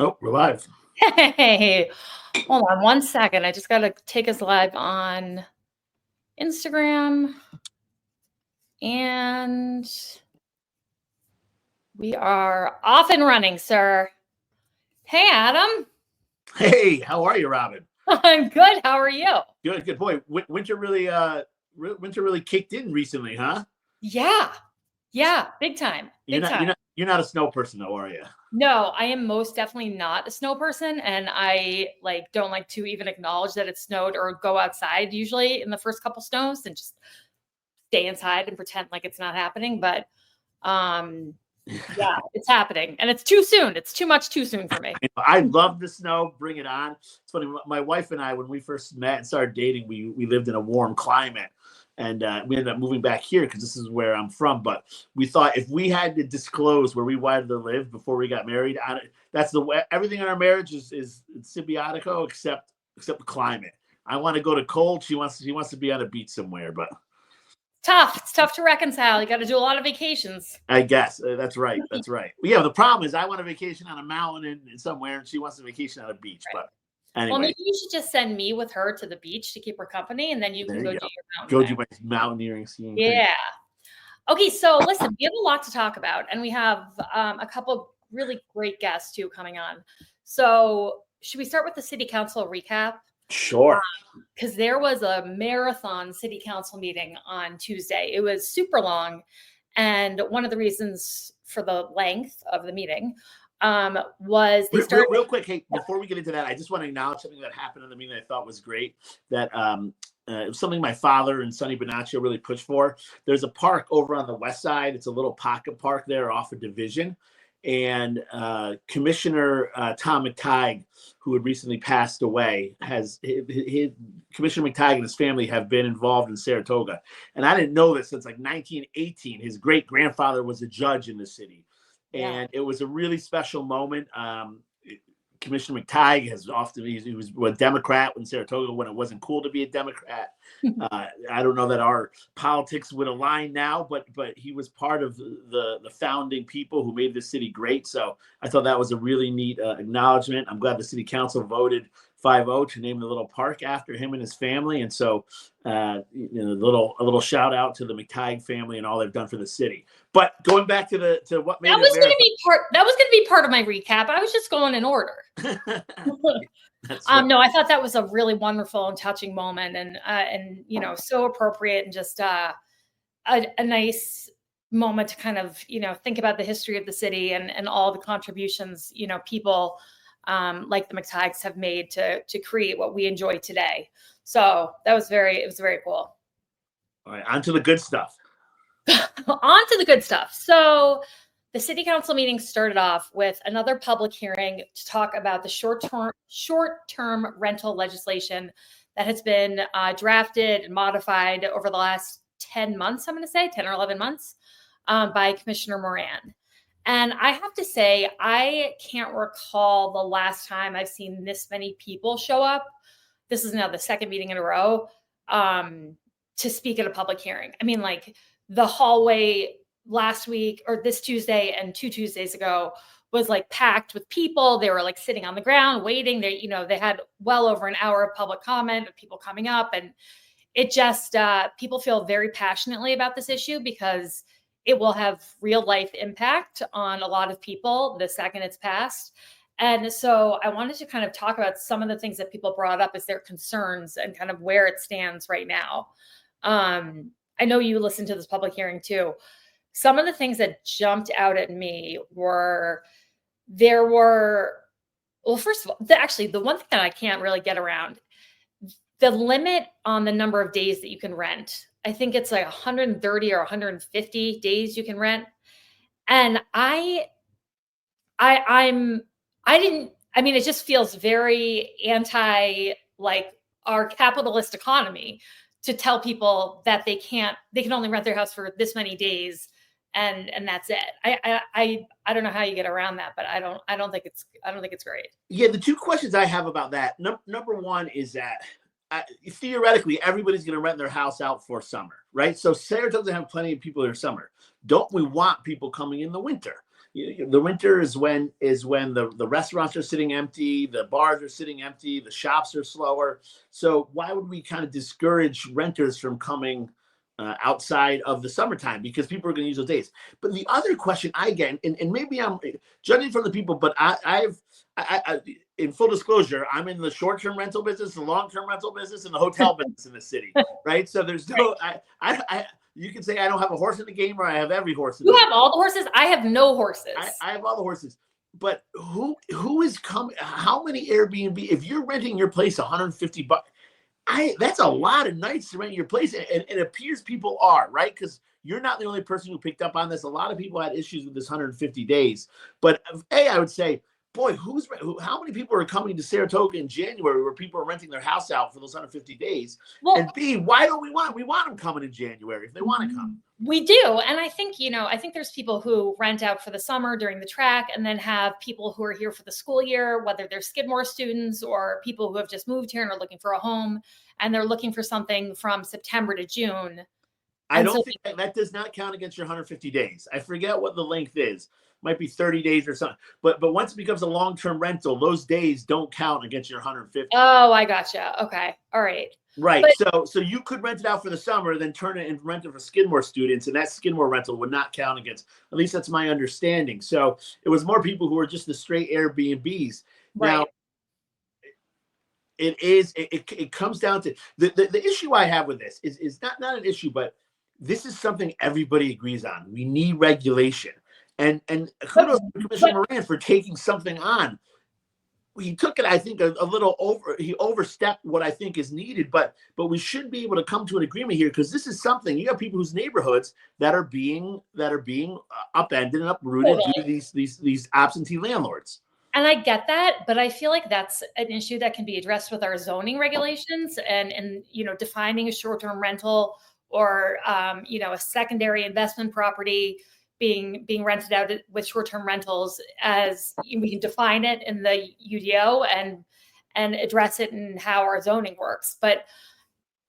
Oh, we're live. Hey, hold on one second. I just got to take us live on Instagram. And we are off and running, sir. Hey, Adam. Hey, how are you, Robin? I'm good. How are you? Good, good. Boy, winter really kicked in recently, huh? Yeah, big time. You're not a snow person though, are you? No, I am most definitely not a snow person, and I don't like to even acknowledge that it snowed or go outside usually in the first couple snows and just stay inside and pretend like it's not happening. But yeah, it's happening, and it's too soon. It's too much too soon for me. I love the snow. Bring it on. It's funny. My wife and I, when we first met and started dating, we lived in a warm climate. And we ended up moving back here because this is where I'm from. But we thought if we had to disclose where we wanted to live before we got married, that's the way everything in our marriage is symbiotico except the climate. I want to go to cold. She wants to be on a beach somewhere, but tough. It's tough to reconcile. You got to do a lot of vacations. I guess that's right. That's right. Well, yeah. The problem is I want a vacation on a mountain and somewhere, and she wants a vacation on a beach. Right. But anyway. Well, maybe you should just send me with her to the beach to keep her company, and then you can go do your do my mountaineering skiing. Yeah. Okay, so listen, we have a lot to talk about, and we have a couple of really great guests too coming on. So should we start with the city council recap? Sure. Because there was a marathon city council meeting on Tuesday. It was super long, and one of the reasons for the length of the meeting was they started real quick. Hey, before we get into that, I just want to acknowledge something that happened in the meeting that I thought was great. That it was something my father and Sonny Bonaccio really pushed for. There's a park over on the west side. It's a little pocket park there off of Division, and Commissioner Tom McTighe, who had recently passed away, Commissioner McTighe and his family have been involved in Saratoga, and I didn't know this since 1918. His great grandfather was a judge in the city. And it was a really special moment. Commissioner McTighe he was a Democrat in Saratoga when it wasn't cool to be a Democrat. I don't know that our politics would align now, but he was part of the founding people who made the city great. So I thought that was a really neat acknowledgement. I'm glad the city council voted 5-0 to name the little park after him and his family. And so, a little shout out to the McTighe family and all they've done for the city. But going back to what made that was going to be part of my recap. I was just going in order. No, I thought that was a really wonderful and touching moment, and so appropriate, and just a nice moment to kind of think about the history of the city and all the contributions people like the McTighes have made to create what we enjoy today. So it was very cool. All right, on to the good stuff. On to the good stuff. So the city council meeting started off with another public hearing to talk about the short-term rental legislation that has been drafted and modified over the last 10 months, I'm going to say 10 or 11 months by Commissioner Moran. And I have to say, I can't recall the last time I've seen this many people show up. This is now the second meeting in a row to speak at a public hearing. I mean, the hallway last week or this Tuesday and 2 Tuesdays ago was packed with people. They were sitting on the ground waiting. They had well over an hour of public comment of people coming up. And it just, people feel very passionately about this issue because it will have real life impact on a lot of people the second it's passed. And so I wanted to kind of talk about some of the things that people brought up as their concerns and kind of where it stands right now. I know you listened to this public hearing too. Some of the things that jumped out at me were, first of all, the one thing that I can't really get around, the limit on the number of days that you can rent. I think it's 130 or 150 days you can rent. And it just feels very anti our capitalist economy to tell people that they can only rent their house for this many days and that's it. I don't know how you get around that, but I don't think it's great. Yeah, the two questions I have about that. Number one is that theoretically, everybody's going to rent their house out for summer, right? So Saratoga doesn't have plenty of people in summer. Don't we want people coming in the winter? The winter is when the restaurants are sitting empty, the bars are sitting empty, the shops are slower. So why would we kind of discourage renters from coming outside of the summertime, because people are going to use those days? But the other question I get, and maybe I'm judging from the people, but I in full disclosure, I'm in the short-term rental business, the long-term rental business, and the hotel business in the city, right? So there's no, you can say I don't have a horse in the game, or I have every horse in the game. You have all the horses. I have no horses. I have all the horses. But who is coming? How many Airbnb? If you're renting your place $150, that's a lot of nights to rent your place, and it appears people are, right? Because you're not the only person who picked up on this. A lot of people had issues with this 150 days. But I would say, boy, how many people are coming to Saratoga in January, where people are renting their house out for those 150 days? Well, and B, why don't we want them coming in January if they want to come? We do. And I think there's people who rent out for the summer during the track, and then have people who are here for the school year, whether they're Skidmore students or people who have just moved here and are looking for a home, and they're looking for something from September to June. I don't think that does not count against your 150 days. I forget what the length is. Might be 30 days or something. But once it becomes a long-term rental, those days don't count against your 150. Oh, I gotcha. Okay. All right. Right. So you could rent it out for the summer, then turn it and rent it for Skidmore students, and that Skidmore rental would not count against. At least that's my understanding. So it was more people who were just the straight Airbnbs. Right. Now, it comes down to the issue I have with this is not an issue, but this is something everybody agrees on. We need regulation. And kudos to Commissioner Moran for taking something on. He took it, I think, a little over. He overstepped what I think is needed, but we should be able to come to an agreement here, because this is something. You have people whose neighborhoods that are being upended and uprooted due to these absentee landlords. And I get that, but I feel like that's an issue that can be addressed with our zoning regulations and defining a short-term rental or a secondary investment property being rented out with short-term rentals, as we can define it in the UDO and address it in how our zoning works. But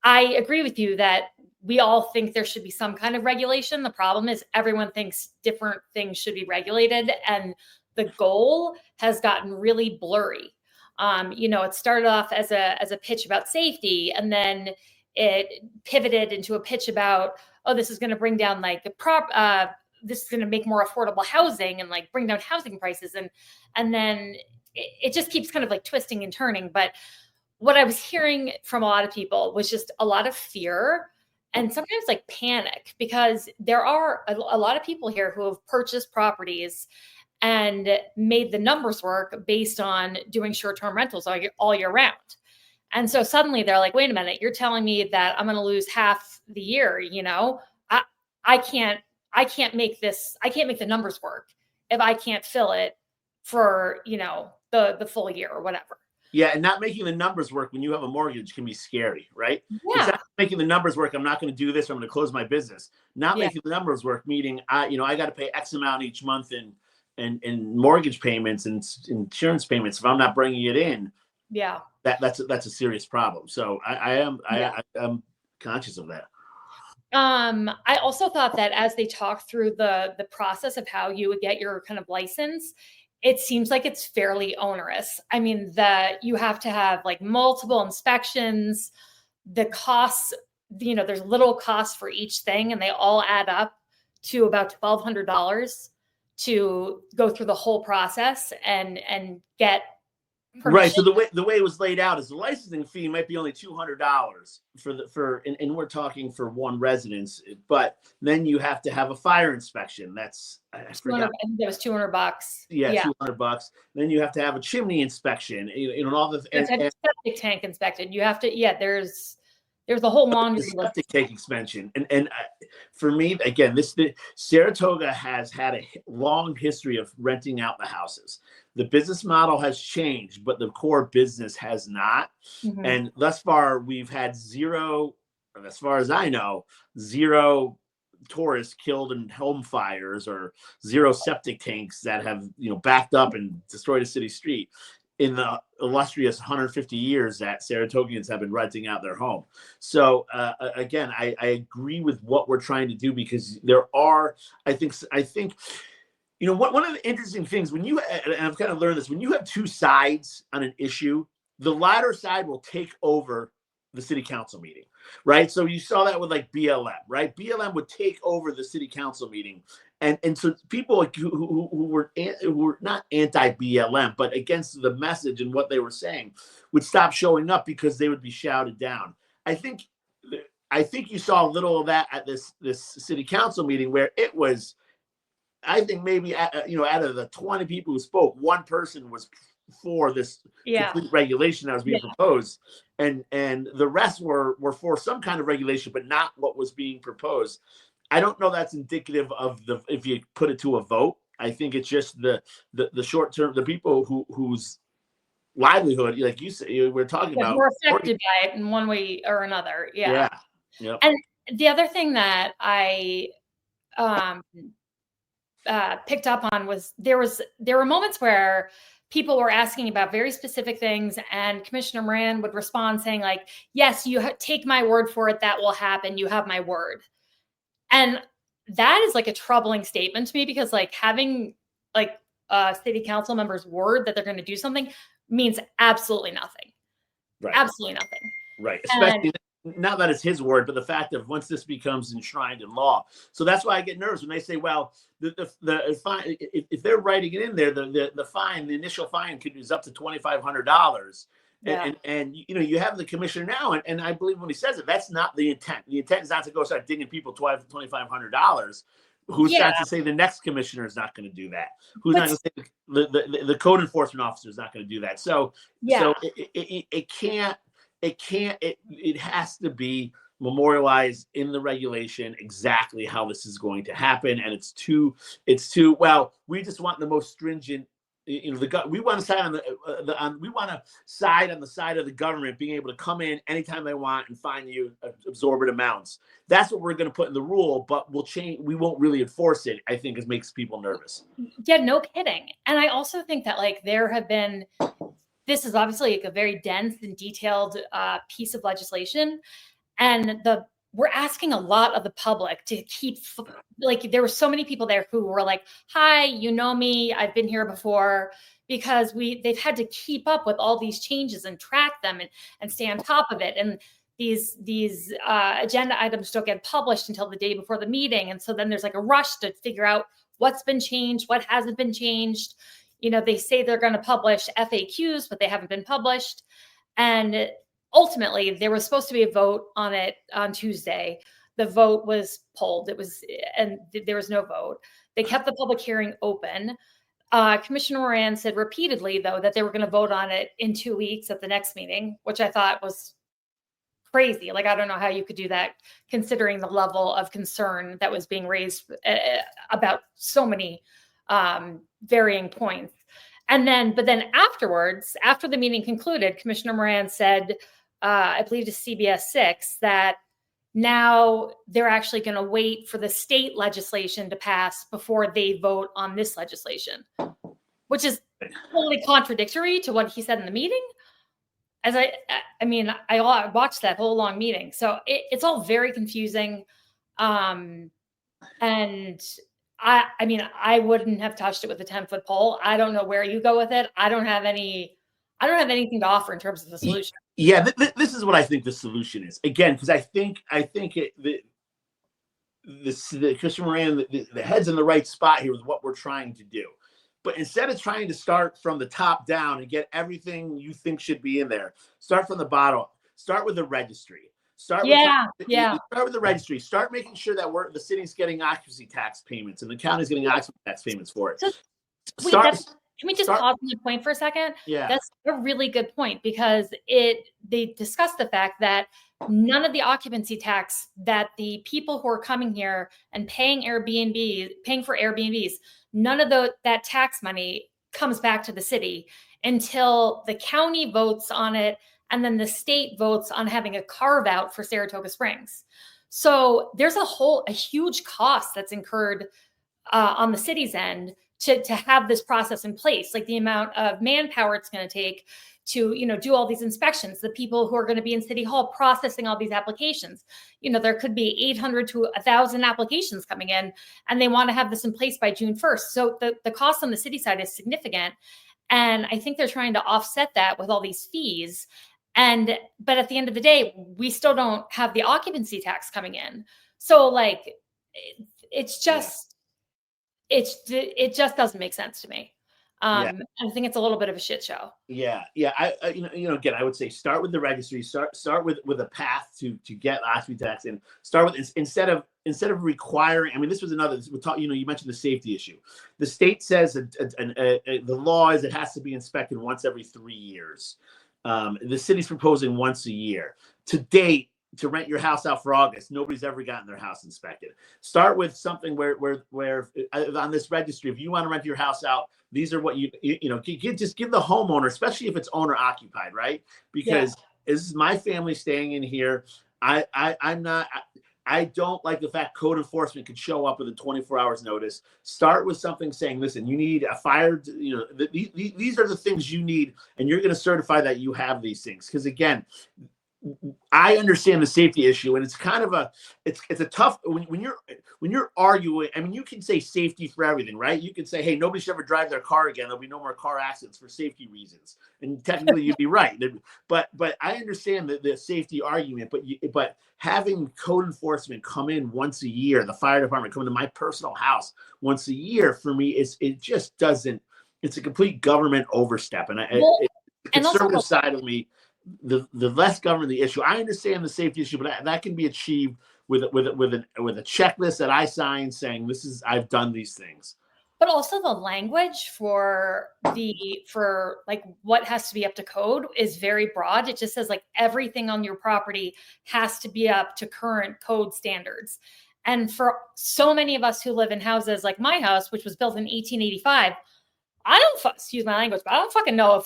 I agree with you that we all think there should be some kind of regulation. The problem is everyone thinks different things should be regulated, and the goal has gotten really blurry. It started off as a pitch about safety, and then it pivoted into a pitch about, this is going to bring down this is going to make more affordable housing and bring down housing prices. And then it just keeps kind of twisting and turning. But what I was hearing from a lot of people was just a lot of fear and sometimes panic, because there are a lot of people here who have purchased properties and made the numbers work based on doing short-term rentals all year round. And so suddenly they're like, wait a minute, you're telling me that I'm going to lose half the year. I can't make the numbers work if I can't fill it for, the full year or whatever. Yeah. And not making the numbers work when you have a mortgage can be scary, right? Yeah. It's not making the numbers work. I'm not going to do this. I'm going to close my business. Not making the numbers work, meaning I got to pay X amount each month in mortgage payments and insurance payments. If I'm not bringing it in, that's a serious problem. So I'm conscious of that. I also thought that as they talk through the process of how you would get your kind of license, it seems like it's fairly onerous. I mean, you have to have multiple inspections, the costs, there's little costs for each thing, and they all add up to about $1,200 to go through the whole process and get permission. Right. So the way it was laid out is the licensing fee might be only $200 and we're talking for one residence, but then you have to have a fire inspection. That's I forgot. I think that was $200. Yeah, $200. Then you have to have a chimney inspection. And all the septic tank inspected. You have to. Yeah, there's a whole laundry list. Septic tank inspection, and for me, again, Saratoga has had a long history of renting out the houses. The business model has changed, but the core business has not. Mm-hmm. And thus far, we've had zero, as far as I know, zero tourists killed in home fires or zero septic tanks that have backed up and destroyed a city street in the illustrious 150 years that Saratogians have been renting out their home. So again, I agree with what we're trying to do, because there are, I think one of the interesting things and I've kind of learned this, when you have two sides on an issue, the latter side will take over the city council meeting, right? So you saw that with like BLM, right? BLM would take over the city council meeting. And so people like who were not anti-BLM, but against the message and what they were saying would stop showing up because they would be shouted down. I think you saw a little of that at this city council meeting where it was, I think maybe, out of the 20 people who spoke, one person was for this complete regulation that was being proposed. And the rest were for some kind of regulation, but not what was being proposed. I don't know that's indicative of if you put it to a vote. I think it's just the short term, the people whose livelihood, like you say, we're talking about, were affected by it in one way or another. Yeah. Yep. And the other thing that I picked up on was there were moments where people were asking about very specific things, and Commissioner Moran would respond saying like, yes, you take my word for it, that will happen. You have my word. And that is like a troubling statement to me, because like having like a city council member's word that they're going to do something means absolutely nothing. Right. Absolutely nothing. Right. Especially not that it's his word, but the fact of once this becomes enshrined in law. So that's why I get nervous when they say, well, the fine, if they're writing it in there, the fine, the initial fine is up to $2,500. Yeah. And you have the commissioner now, and I believe when he says it, that's not the intent. The intent is not to go start digging people $2,500. Who's not to say the next commissioner is not going to do that? Who's not going to say the code enforcement officer is not going to do that? So it has to be memorialized in the regulation exactly how this is going to happen. And it's too well, we just want the most stringent, we want to side on the side of the government being able to come in anytime they want and fine you absorbent amounts. That's what we're going to put in the rule, but we won't really enforce it. I think it makes people nervous. Yeah, no kidding. And I also think that like this is obviously like a very dense and detailed piece of legislation, and we're asking a lot of the public to keep, like, there were so many people there who were like, hi, you know me, I've been here before, because they've had to keep up with all these changes and track them and stay on top of it. And these agenda items don't get published until the day before the meeting. And so then there's like a rush to figure out what's been changed, what hasn't been changed. They say they're going to publish FAQs, but they haven't been published. And ultimately, there was supposed to be a vote on it on Tuesday. The vote was pulled. And there was no vote. They kept the public hearing open. Commissioner Moran said repeatedly, though, that they were going to vote on it in 2 weeks at the next meeting, which I thought was crazy. Like, I don't know how you could do that, considering the level of concern that was being raised about so many varying points. But then afterwards, after the meeting concluded, Commissioner Moran said, I believe to CBS 6, that now they're actually going to wait for the state legislation to pass before they vote on this legislation, which is totally contradictory to what he said in the meeting. As I watched that whole long meeting. So it's all very confusing. And I wouldn't have touched it with a 10-foot pole. I don't know where you go with it. I don't have anything to offer in terms of the solution. Yeah, this is what I think the solution is. Again, because I think the Commissioner Moran, the head's in the right spot here with what we're trying to do. But instead of trying to start from the top down and get everything you think should be in there, start from the bottom. Start with the registry. Start with the registry. Start making sure that the city's getting occupancy tax payments and the county's getting occupancy tax payments for it. Can we just pause on the point for a second? Yeah. That's a really good point, because they discussed the fact that none of the occupancy tax that the people who are coming here and paying for Airbnbs, none of that tax money comes back to the city until the county votes on it, and then the state votes on having a carve out for Saratoga Springs. So there's a huge cost that's incurred on the city's end to have this process in place, like the amount of manpower it's going to take to, do all these inspections, the people who are going to be in City Hall processing all these applications. There could be 800 to 1,000 applications coming in, and they want to have this in place by June 1st. So the cost on the city side is significant. And I think they're trying to offset that with all these fees. But at the end of the day, we still don't have the occupancy tax coming in. So like, it just doesn't make sense to me. I think it's a little bit of a shit show. Yeah. I again, I would say start with the registry. Start with a path to get occupancy tax in. Start with instead of requiring. I mean, this was another. We talk. You mentioned the safety issue. The state says the law is it has to be inspected once every 3 years. The city's proposing once a year. To date, to rent your house out for August, nobody's ever gotten their house inspected. Start with something where on this registry, if you want to rent your house out, these are what just give the homeowner, especially if it's owner occupied, right? Because this is my family staying in here. I don't like the fact code enforcement could show up with a 24 hours notice. Start with something saying, listen, you need a fire, these are the things you need, and you're going to certify that you have these things. Because again, I understand the safety issue, and it's kind of it's a tough when you're arguing. I mean, you can say safety for everything, right? You can say, hey, nobody should ever drive their car again. There'll be no more car accidents for safety reasons, and technically you'd be right. But I understand the safety argument. But having code enforcement come in once a year, the fire department come into my personal house once a year, for me, it just doesn't. It's a complete government overstep, and the conservative side of me. The less government the issue. I understand the safety issue, but that can be achieved with a checklist that I sign saying I've done these things. But also the language for like what has to be up to code is very broad. It just says like everything on your property has to be up to current code standards. And for so many of us who live in houses like my house, which was built in 1885, I don't, excuse my language, but I don't fucking know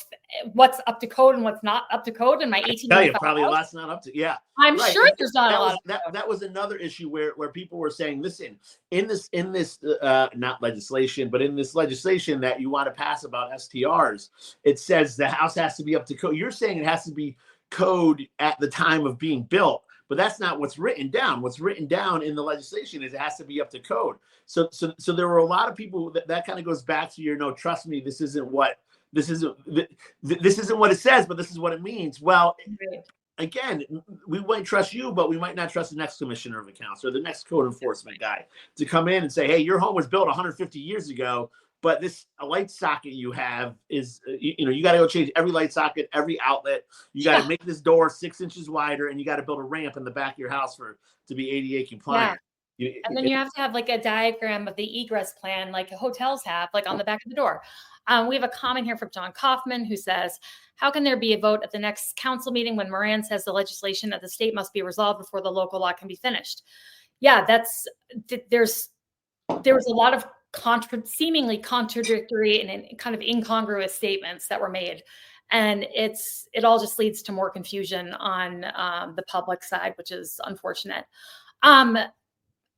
what's up to code and what's not up to code in my 1885 tell you, probably a lot's not up to, yeah. I'm right. Sure there's not a lot. That was another issue where people were saying, listen, in this not legislation, but in this legislation that you want to pass about STRs, it says the house has to be up to code. You're saying it has to be code at the time of being built. But that's not what's written down. What's written down in the legislation is it has to be up to code. So there were a lot of people that kind of goes back to trust me, this isn't what it says, but this is what it means. Well, again, we might trust you, but we might not trust the next commissioner of accounts or the next code enforcement guy to come in and say, hey, your home was built 150 years ago. But a light socket you have is, you got to go change every light socket, every outlet. You got to make this door 6 inches wider, and you got to build a ramp in the back of your house to be ADA compliant. Yeah. And then you have to have like a diagram of the egress plan, like hotels have, like on the back of the door. We have a comment here from John Kaufman who says, how can there be a vote at the next council meeting when Moran says the legislation at the state must be resolved before the local law can be finished? Yeah, there was a lot of seemingly contradictory and kind of incongruous statements that were made, and it all just leads to more confusion on the public side, which is unfortunate.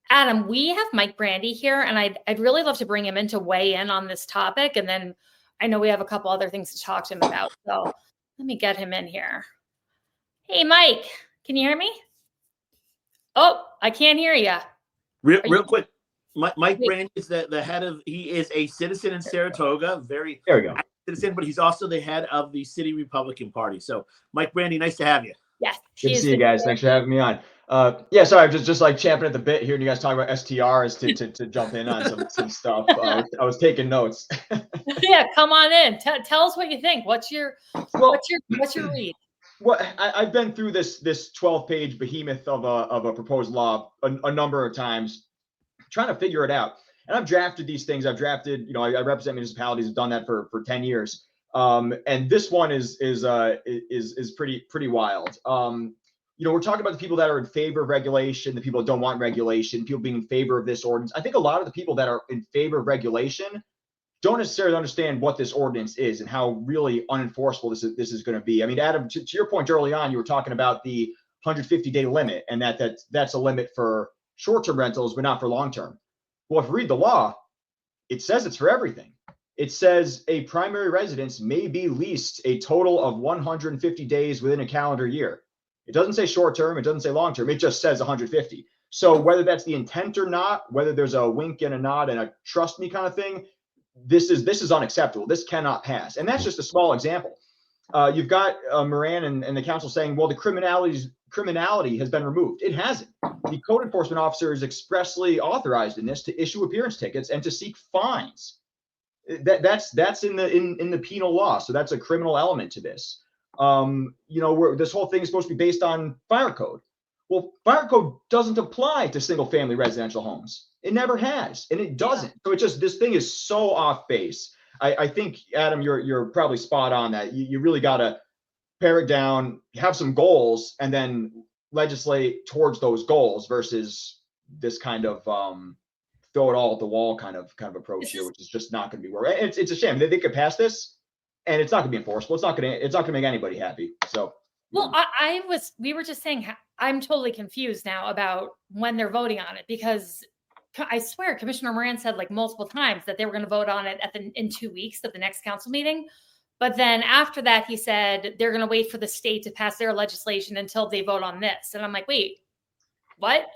Adam, we have Mike Brandi here, and I'd really love to bring him in to weigh in on this topic, and then I know we have a couple other things to talk to him about, so let me get him in here. Hey, Mike, can you hear me? Oh, I can't hear you. Real quick. Mike Brandi is the head of, he is a citizen in Saratoga, there we go. Citizen, but he's also the head of the City Republican Party. So Mike Brandi, nice to have you. Yes. Good to see you guys. Thanks for having me on. Sorry, just like champing at the bit, hearing you guys talk about STRs to jump in on some stuff. I was taking notes. Yeah, come on in. Tell us what you think. What's your read? Well, I've been through this 12-page behemoth of a proposed law a number of times, trying to figure it out. And I've drafted these things. I've drafted, I represent municipalities. I've done that for 10 years. And this one is pretty wild. We're talking about the people that are in favor of regulation, the people that don't want regulation, people being in favor of this ordinance. I think a lot of the people that are in favor of regulation don't necessarily understand what this ordinance is and how really unenforceable this is going to be. I mean, Adam, to your point early on, you were talking about the 150-day limit, and that's a limit for short-term rentals, but not for long-term. Well, if you read the law, it says it's for everything. it says a primary residence may be leased a total of 150 days within a calendar year. It doesn't say short term. It doesn't say long term. It just says 150. So whether that's the intent or not, whether there's a wink and a nod and a trust me kind of thing, this is unacceptable. This cannot pass. And that's just a small example. You've got Moran and the council saying, well, the criminality has been removed. It hasn't. The code enforcement officer is expressly authorized in this to issue appearance tickets and to seek fines. That's in the penal law. So that's a criminal element to this. This whole thing is supposed to be based on fire code. Well, fire code doesn't apply to single family residential homes. It never has, and it doesn't. So this thing is so off base. I think, Adam, you're probably spot on that. You really got to pare it down, have some goals, and then legislate towards those goals versus this kind of throw it all at the wall kind of approach here, which is just not going to be working. It's a shame. They could pass this, and it's not going to be enforceable. It's not going to make anybody happy. So, well, we were just saying, I'm totally confused now about when they're voting on it, because I swear Commissioner Moran said like multiple times that they were going to vote on it in 2 weeks at the next council meeting. But then after that, he said they're going to wait for the state to pass their legislation until they vote on this. And I'm like, wait, what?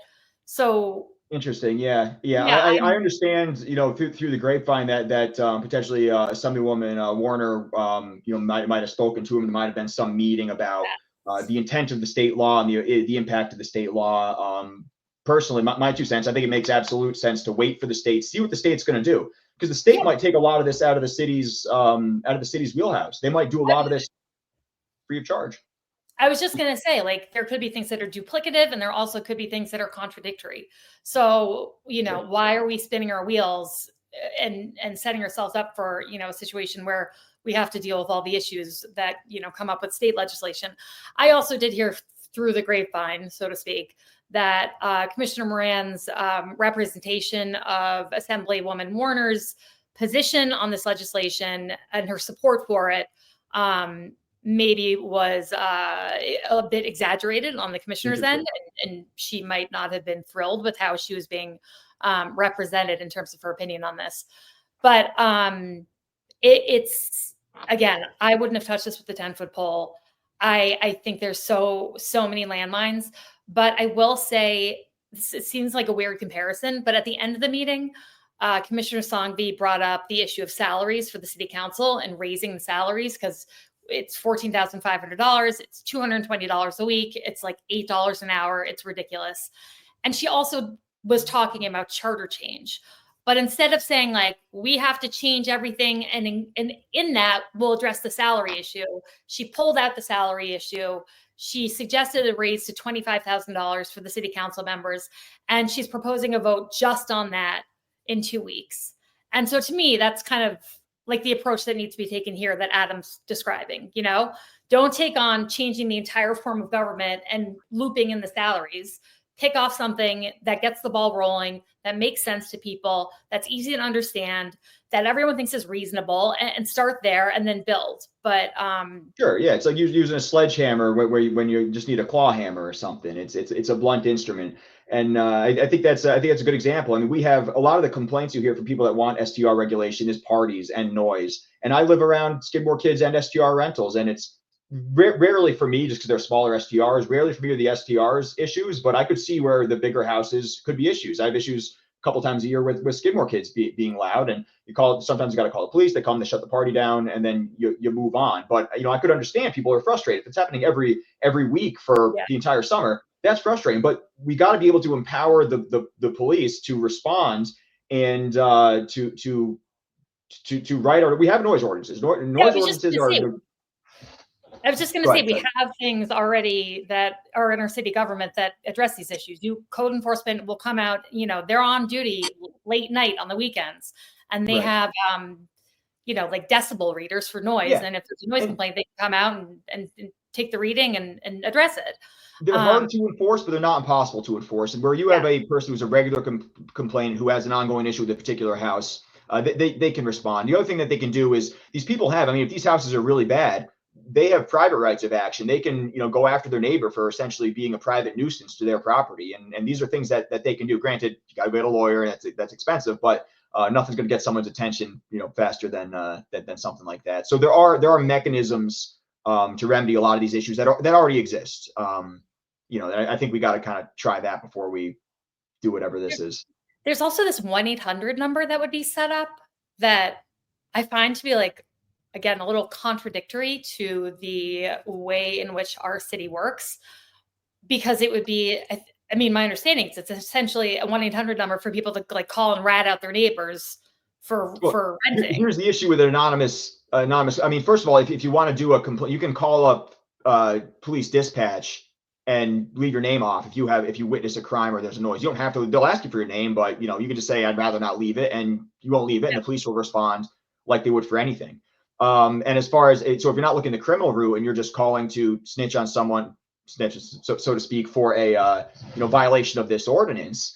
So interesting. Yeah. I understand, through the grapevine that potentially Assemblywoman Warner, might have spoken to him. There might have been some meeting about the intent of the state law and the impact of the state law. Personally, my 2 cents, I think it makes absolute sense to wait for the state, see what the state's going to do, because the state might take a lot of this out of the city's wheelhouse. They might do a lot of this free of charge. I was just going to say, like, there could be things that are duplicative, and there also could be things that are contradictory. So, why are we spinning our wheels and setting ourselves up for, a situation where we have to deal with all the issues that, come up with state legislation? I also did hear through the grapevine, so to speak, that Commissioner Moran's representation of Assemblywoman Warner's position on this legislation and her support for it maybe was a bit exaggerated on the commissioner's end, and she might not have been thrilled with how she was being represented in terms of her opinion on this. But it's again, I wouldn't have touched this with the 10-foot pole. I think there's so many landmines. But I will say, it seems like a weird comparison, but at the end of the meeting, Commissioner Songby brought up the issue of salaries for the city council and raising the salaries, because it's $14,500. It's $220 a week. It's like $8 an hour. It's ridiculous. And she also was talking about charter change. But instead of saying like, we have to change everything, and in that we'll address the salary issue, she pulled out the salary issue. She suggested a raise to $25,000 for the city council members, and she's proposing a vote just on that in 2 weeks. And so to me, that's kind of like the approach that needs to be taken here that Adam's describing. Don't take on changing the entire form of government and looping in the salaries. Pick off something that gets the ball rolling, that makes sense to people, that's easy to understand, that everyone thinks is reasonable, and start there and then build. But sure, yeah, it's like using a sledgehammer when you just need a claw hammer or something. It's a blunt instrument, and I think that's a good example. I mean, we have a lot of the complaints you hear from people that want STR regulation is parties and noise. And I live around Skidmore Kids and STR rentals, and it's rarely for me, just because they're smaller STRs, rarely for me are the STRs issues, but I could see where the bigger houses could be issues. I have issues a couple times a year with Skidmore Kids being loud, and sometimes you got to call the police. They come, they shut the party down, and then you move on. But I could understand people are frustrated. If it's happening every week for the entire summer, that's frustrating. But we got to be able to empower the police to respond and to write our. We have noise ordinances. Noise ordinances are. I was just going to say, we have things already that are in our city government that address these issues. Code enforcement will come out, they're on duty late night on the weekends, and they have, like decibel readers for noise. And if there's a noise complaint, they can come out and take the reading and address it. They're hard to enforce, but they're not impossible to enforce. And where you have a person who's a regular complainant who has an ongoing issue with a particular house, they can respond. The other thing that they can do is these people have, if these houses are really bad, they have private rights of action. They can, go after their neighbor for essentially being a private nuisance to their property. And these are things that they can do. Granted, you got to get a lawyer, and that's expensive, but nothing's going to get someone's attention, faster than something like that. So there are mechanisms to remedy a lot of these issues that already exist. I think we got to kind of try that before we do whatever this is. There's also this 1-800 number that would be set up that I find to be like, again, a little contradictory to the way in which our city works, because it would be, I mean, my understanding is it's essentially a 1-800 number for people to like call and rat out their neighbors for renting. Here's the issue with an anonymous. I mean, first of all, if you want to do a complaint, you can call up police dispatch and leave your name off if you witness a crime or there's a noise. You don't have to. They'll ask you for your name, but you can just say I'd rather not leave it, and you won't leave it, and the police will respond like they would for anything. And as far as so if you're not looking the criminal route and you're just calling to snitch on someone, so to speak, for a violation of this ordinance,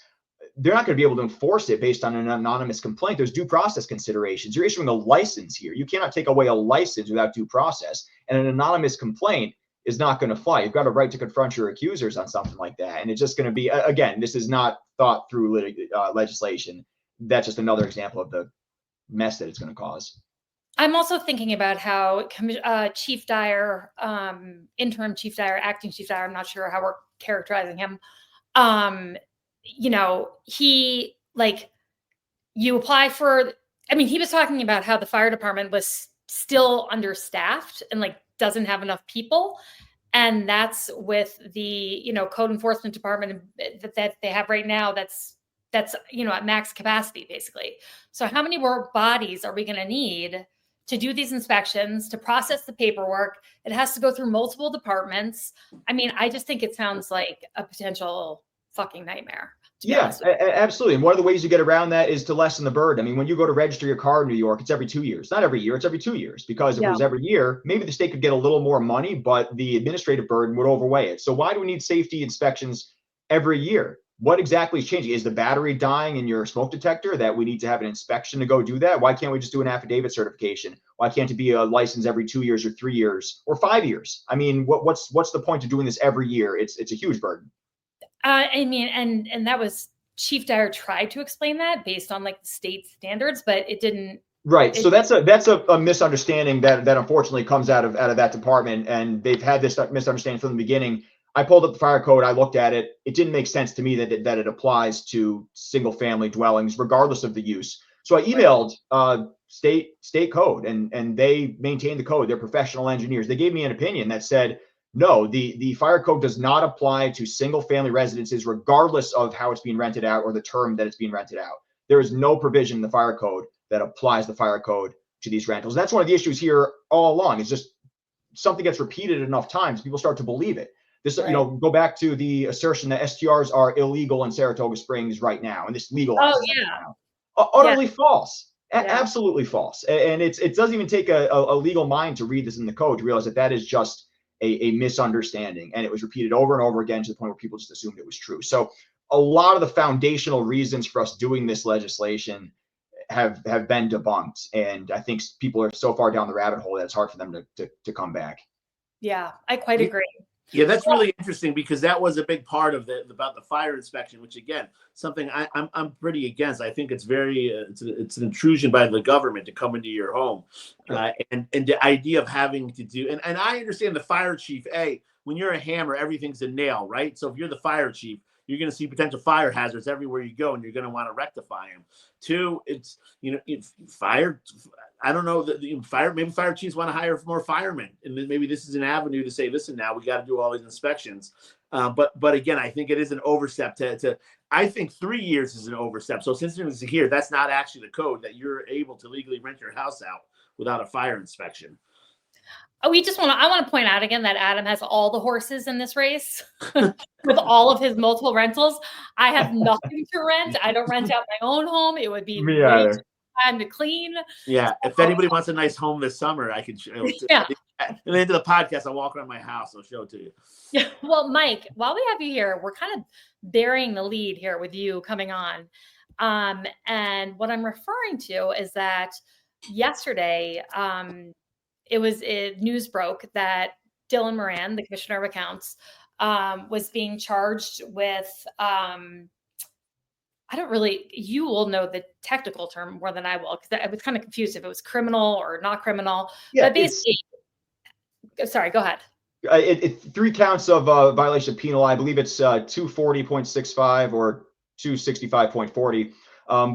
they're not going to be able to enforce it based on an anonymous complaint. There's due process considerations. You're issuing a license here. You cannot take away a license without due process. And an anonymous complaint is not going to fly. You've got a right to confront your accusers on something like that. And it's just going to be, again, this is not thought through legislation. That's just another example of the mess that it's going to cause. I'm also thinking about how Chief Dyer, interim Chief Dyer, acting Chief Dyer, I'm not sure how we're characterizing him. He you apply for, he was talking about how the fire department was still understaffed and doesn't have enough people. And that's with the, code enforcement department that they have right now. That's at max capacity basically. So how many more bodies are we going to need to do these inspections, to process the paperwork? It has to go through multiple departments. I just think it sounds like a potential fucking nightmare. Yeah, absolutely. And one of the ways you get around that is to lessen the burden. When you go to register your car in New York, it's every 2 years. Not every year, it's every 2 years. Because if it was every year, maybe the state could get a little more money, but the administrative burden would overweigh it. So why do we need safety inspections every year? What exactly is changing? Is the battery dying in your smoke detector that we need to have an inspection to go do that? Why can't we just do an affidavit certification? Why can't it be a license every 2 years or 3 years or 5 years? What's the point of doing this every year? It's a huge burden. And that was Chief Dyer tried to explain that based on the state standards, but it didn't. Right. So that's a misunderstanding that unfortunately comes out of that department, and they've had this misunderstanding from the beginning. I pulled up the fire code. I looked at it. It didn't make sense to me that it applies to single family dwellings, regardless of the use. So I emailed state code, and they maintain the code. They're professional engineers. They gave me an opinion that said, no, the fire code does not apply to single family residences, regardless of how it's being rented out or the term that it's being rented out. There is no provision in the fire code that applies the fire code to these rentals. And that's one of the issues here all along. It's just something gets repeated enough times, people start to believe it. This, right. Go back to the assertion that STRs are illegal in Saratoga Springs right now, and this legalizes now. Utterly false. Absolutely false. And it doesn't even take a legal mind to read this in the code to realize that is just a misunderstanding, and it was repeated over and over again to the point where people just assumed it was true. So a lot of the foundational reasons for us doing this legislation have been debunked, and I think people are so far down the rabbit hole that it's hard for them to come back. Yeah, I quite agree. Yeah, that's really interesting, because that was a big part of about the fire inspection, which again, something I'm pretty against. I think it's it's an intrusion by the government to come into your home, and the idea of having to do and I understand the fire chief. When you're a hammer, everything's a nail, right? So if you're the fire chief, you're going to see potential fire hazards everywhere you go, and you're going to want to rectify them. Two, it's fire. I don't know that maybe fire chiefs want to hire more firemen, and then maybe this is an avenue to say, listen, now we got to do all these inspections. But again, I think it is an overstep to. I think 3 years is an overstep. So since it's here, that's not actually the code that you're able to legally rent your house out without a fire inspection. I want to point out again that Adam has all the horses in this race with all of his multiple rentals. I have nothing to rent. I don't rent out my own home. It would be time to clean. Yeah. If anybody wants a nice home this summer, I can show it. At the end of the podcast, I'll walk around my house. I'll show it to you. Yeah. Well, Mike, while we have you here, we're kind of bearing the lead here with you coming on. And what I'm referring to is that yesterday, news broke that Dillon Moran, the Commissioner of Accounts, was being charged with I don't really, you will know the technical term more than I will, because I was kind of confused if it was criminal or not criminal. Yeah, but basically, sorry, go ahead. It's 3 counts of violation of penal law. I believe it's 240.65 or 265.40.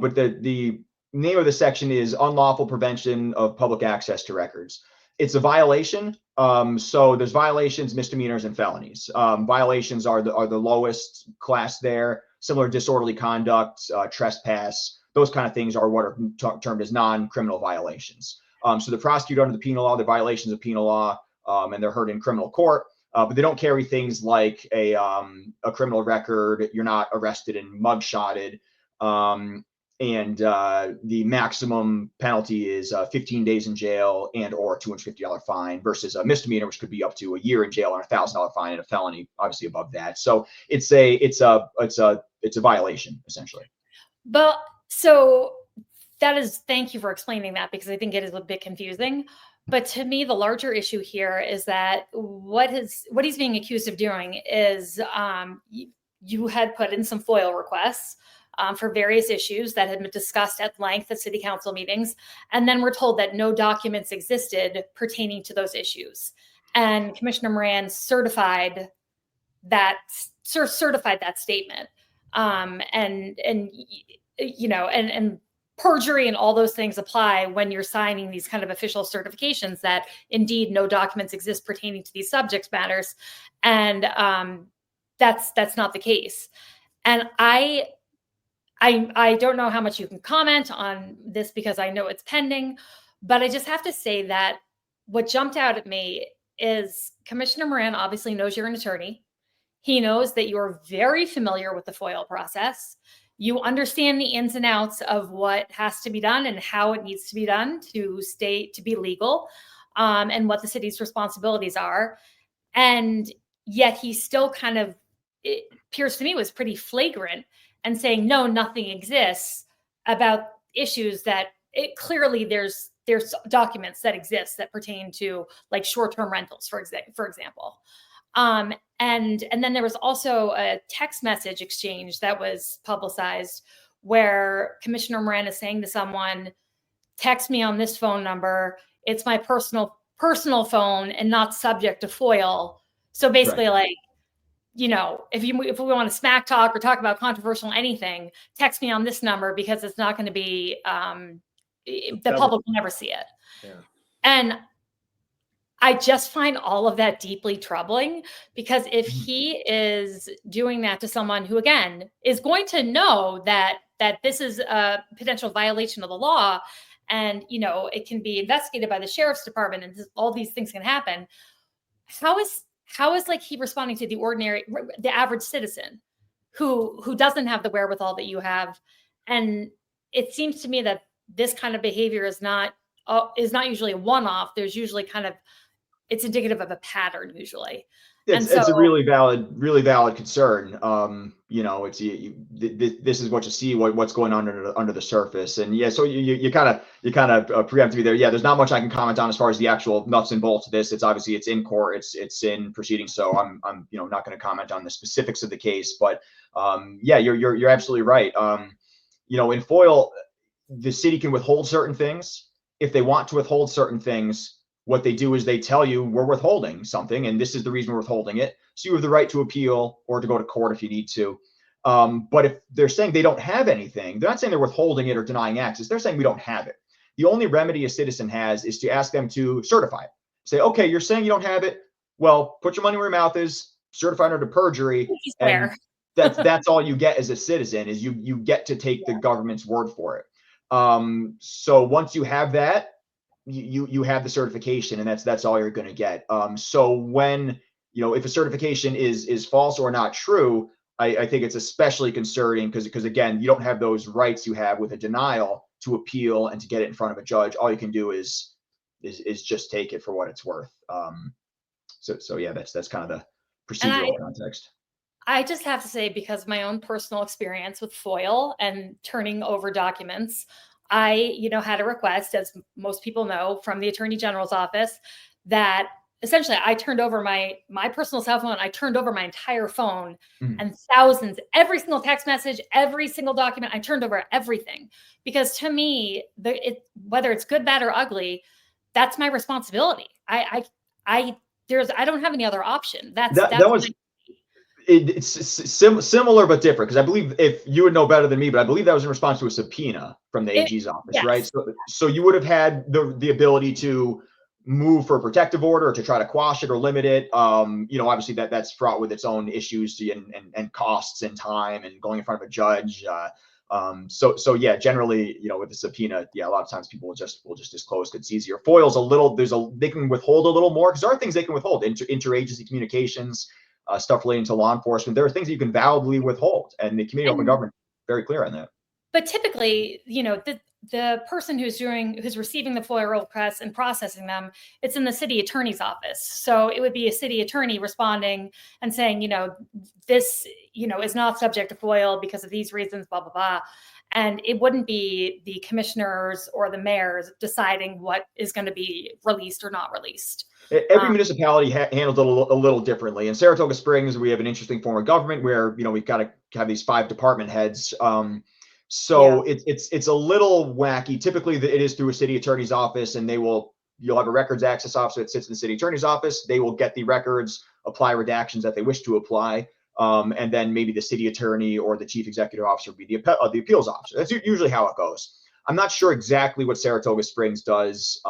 But the name of the section is unlawful prevention of public access to records. It's a violation. So there's violations, misdemeanors, and felonies. Violations are the lowest class there. Similar disorderly conduct, trespass, those kind of things are what are termed as non-criminal violations. So the prosecutor under the penal law, the violations of penal law, and they're heard in criminal court, but they don't carry things like a criminal record. You're not arrested and mugshotted. And the maximum penalty is 15 days in jail and or $250 fine versus a misdemeanor, which could be up to a year in jail and $1,000 fine, and a felony obviously above that. So it's a violation essentially. But so thank you for explaining that, because I think it is a bit confusing. But to me, the larger issue here is that what he's being accused of doing is you had put in some FOIL requests for various issues that had been discussed at length at city council meetings. And then we're told that no documents existed pertaining to those issues. And Commissioner Moran certified that statement. And perjury and all those things apply when you're signing these kind of official certifications that indeed no documents exist pertaining to these subject matters. And that's not the case. And I don't know how much you can comment on this because I know it's pending, but I just have to say that what jumped out at me is Commissioner Moran obviously knows you're an attorney. He knows that you're very familiar with the FOIL process. You understand the ins and outs of what has to be done and how it needs to be done to be legal, and what the city's responsibilities are. And yet he still kind of, it appears to me, was pretty flagrant and saying, no, nothing exists about issues that clearly there's documents that exist that pertain to, like, short-term rentals, for example. And then there was also a text message exchange that was publicized where Commissioner Moran is saying to someone, text me on this phone number. It's my personal phone and not subject to FOIL. So basically, right, like, if we want to smack talk or talk about controversial anything, text me on this number because it's not going to be, the public will never see it. Yeah. And I just find all of that deeply troubling, because if he is doing that to someone who, again, is going to know that this is a potential violation of the law, and, it can be investigated by the sheriff's department, and all these things can happen, how is like he responding to the average citizen who doesn't have the wherewithal that you have? And it seems to me that this kind of behavior is not usually a one-off. There's usually it's indicative of a pattern usually. It's a really valid concern. This is what you see, what's going on under the surface. And yeah, so you kind of preempt me there. Yeah, there's not much I can comment on as far as the actual nuts and bolts of this. It's obviously it's in court, it's in proceedings. So I'm not going to comment on the specifics of the case, but yeah, you're absolutely right. In FOIL, the city can withhold certain things. If they want to withhold certain things, what they do is they tell you, we're withholding something, and this is the reason we're withholding it. So you have the right to appeal or to go to court if you need to. But if they're saying they don't have anything, they're not saying they're withholding it or denying access. They're saying we don't have it. The only remedy a citizen has is to ask them to certify it. Say, okay, you're saying you don't have it. Well, put your money where your mouth is, certify it under perjury. And that's all you get as a citizen, is you get to take the government's word for it. So once you have that, you have the certification, and that's all you're going to get. So when, if a certification is false or not true, I think it's especially concerning because again, you don't have those rights you have with a denial to appeal and to get it in front of a judge. All you can do is just take it for what it's worth. So yeah, that's kind of the procedural context. I just have to say, because of my own personal experience with FOIL and turning over documents, I, had a request, as most people know, from the Attorney General's office that essentially I turned over my personal cell phone. I turned over my entire phone Mhm. and thousands, every single text message, every single document. I turned over everything because to me, whether it's good, bad, or ugly, that's my responsibility. I don't have any other option. That's it's similar but different, because I believe, if you would know better than me, but I believe that was in response to a subpoena from the AG's office, yes. right? So you would have had the ability to move for a protective order, or to try to quash it or limit it. Obviously that's fraught with its own issues and costs and time and going in front of a judge. So yeah, generally, with the subpoena, yeah, a lot of times people will just disclose because it's easier. FOIL's they can withhold a little more, because there are things they can withhold, interagency communications, stuff relating to law enforcement. There are things that you can validly withhold, and the Committee on Open Government is very clear on that. But typically, the person who's receiving the FOIA requests and processing them, it's in the city attorney's office. So it would be a city attorney responding and saying, this, is not subject to FOIA because of these reasons, blah, blah, blah. And it wouldn't be the commissioners or the mayors deciding what is going to be released or not released. Every municipality handles it a little differently. In Saratoga Springs, we have an interesting form of government where, we've got to have these 5 department heads. So it's a little wacky. Typically, it is through a city attorney's office, and you'll have a records access officer that sits in the city attorney's office. They will get the records, apply redactions that they wish to apply, and then maybe the city attorney or the chief executive officer would be the appeals officer. That's usually how it goes. I'm not sure exactly what Saratoga Springs does.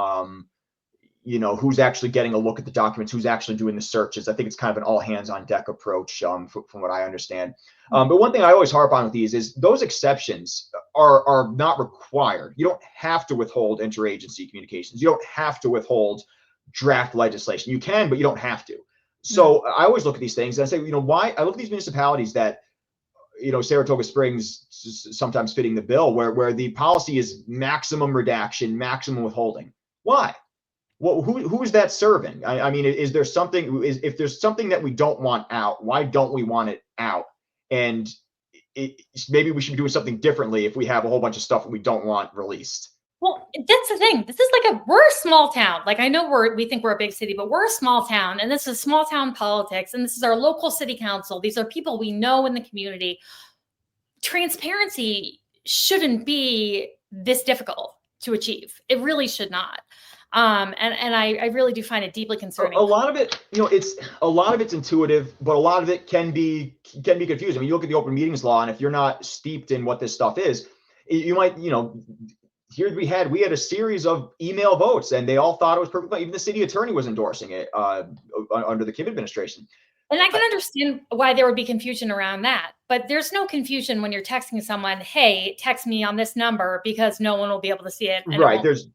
Who's actually getting a look at the documents, who's actually doing the searches. I think it's kind of an all hands on deck approach, from what I understand. But one thing I always harp on with these is those exceptions are not required. You don't have to withhold interagency communications. You don't have to withhold draft legislation. You can, but you don't have to. So I always look at these things and I say, why? I look at these municipalities that, Saratoga Springs sometimes fitting the bill, where the policy is maximum redaction, maximum withholding. Why? Well, who is that serving? I mean, is there something? If there's something that we don't want out, why don't we want it out? And maybe we should be doing something differently if we have a whole bunch of stuff that we don't want released. Well, that's the thing. This is we're a small town. I know we think we're a big city, but we're a small town, and this is small town politics, and this is our local city council. These are people we know in the community. Transparency shouldn't be this difficult to achieve. It really should not. And I really do find it deeply concerning. A lot of it, it's intuitive, but a lot of it can be confusing. I mean, you look at the open meetings law, and if you're not steeped in what this stuff is, you might, here we had a series of email votes, and they all thought it was perfect. Even the city attorney was endorsing it under the Kim administration. And I can understand why there would be confusion around that, but there's no confusion when you're texting someone, hey, text me on this number, because no one will be able to see it. Right. There's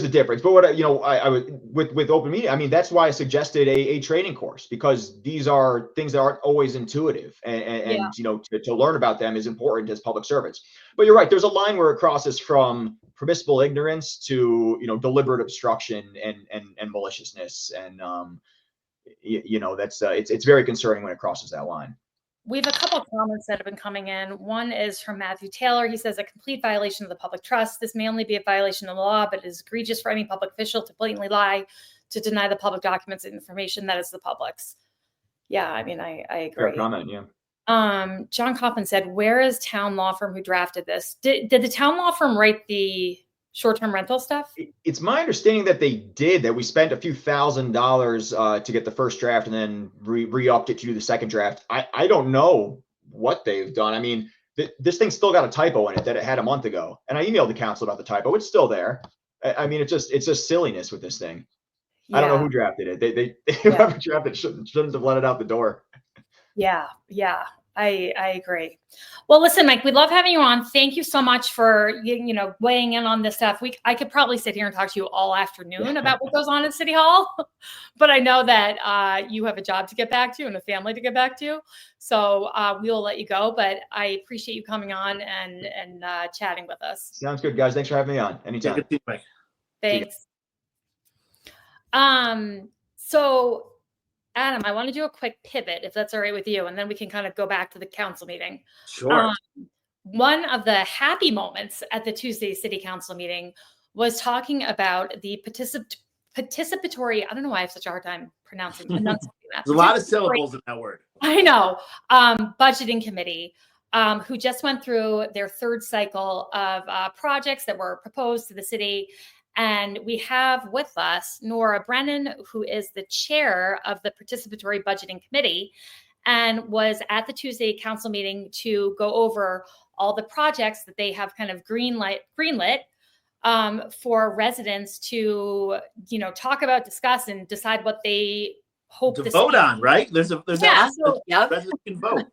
a difference. But what, I would, with open media, I mean, that's why I suggested a training course, because these are things that aren't always intuitive, and to learn about them is important as public servants. But you're right. There's a line where it crosses from permissible ignorance to, deliberate obstruction and maliciousness. And, that's it's very concerning when it crosses that line. We have a couple of comments that have been coming in. One is from Matthew Taylor. He says, a complete violation of the public trust. This may only be a violation of the law, but it is egregious for any public official to blatantly lie, to deny the public documents and information that is the public's. Yeah, I mean, I agree. Fair comment, yeah. John Kaufman said, where is town law firm who drafted this? Did the town law firm write the short-term rental stuff? It's my understanding that they did, that we spent a few $1,000s to get the first draft, and then re-upped it to do the second draft. I don't know what they've done. I mean, this thing's still got a typo in it that it had a month ago, and I emailed the council about the typo. It's still there. I mean, it's just silliness with this thing. Yeah. I don't know who drafted it. Whoever drafted it shouldn't have let it out the door. Yeah. I agree. Well, listen, Mike, we love having you on. Thank you so much for, weighing in on this stuff. I could probably sit here and talk to you all afternoon about what goes on in City Hall, but I know that you have a job to get back to and a family to get back to. So we will let you go, but I appreciate you coming on and chatting with us. Sounds good, guys. Thanks for having me on. Anytime. Good to see you, Mike. Thanks. So Adam, I want to do a quick pivot, if that's all right with you, and then we can kind of go back to the council meeting. Sure. One of the happy moments at the Tuesday City Council meeting was talking about the participatory. I don't know why I have such a hard time enunciating that. There's a lot of syllables in that word. I know. Budgeting committee, who just went through their third cycle of projects that were proposed to the city. And we have with us Norah Brennan, who is the chair of the Participatory Budgeting Committee and was at the Tuesday council meeting to go over all the projects that they have kind of greenlit for residents to, talk about, discuss, and decide what they hope to vote on, right? There's yeah. Residents can vote.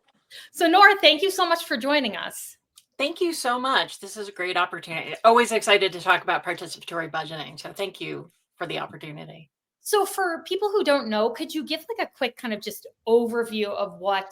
So Norah, thank you so much for joining us. Thank you so much. This is a great opportunity. Always excited to talk about participatory budgeting. So thank you for the opportunity. So for people who don't know, could you give like a quick kind of just overview of what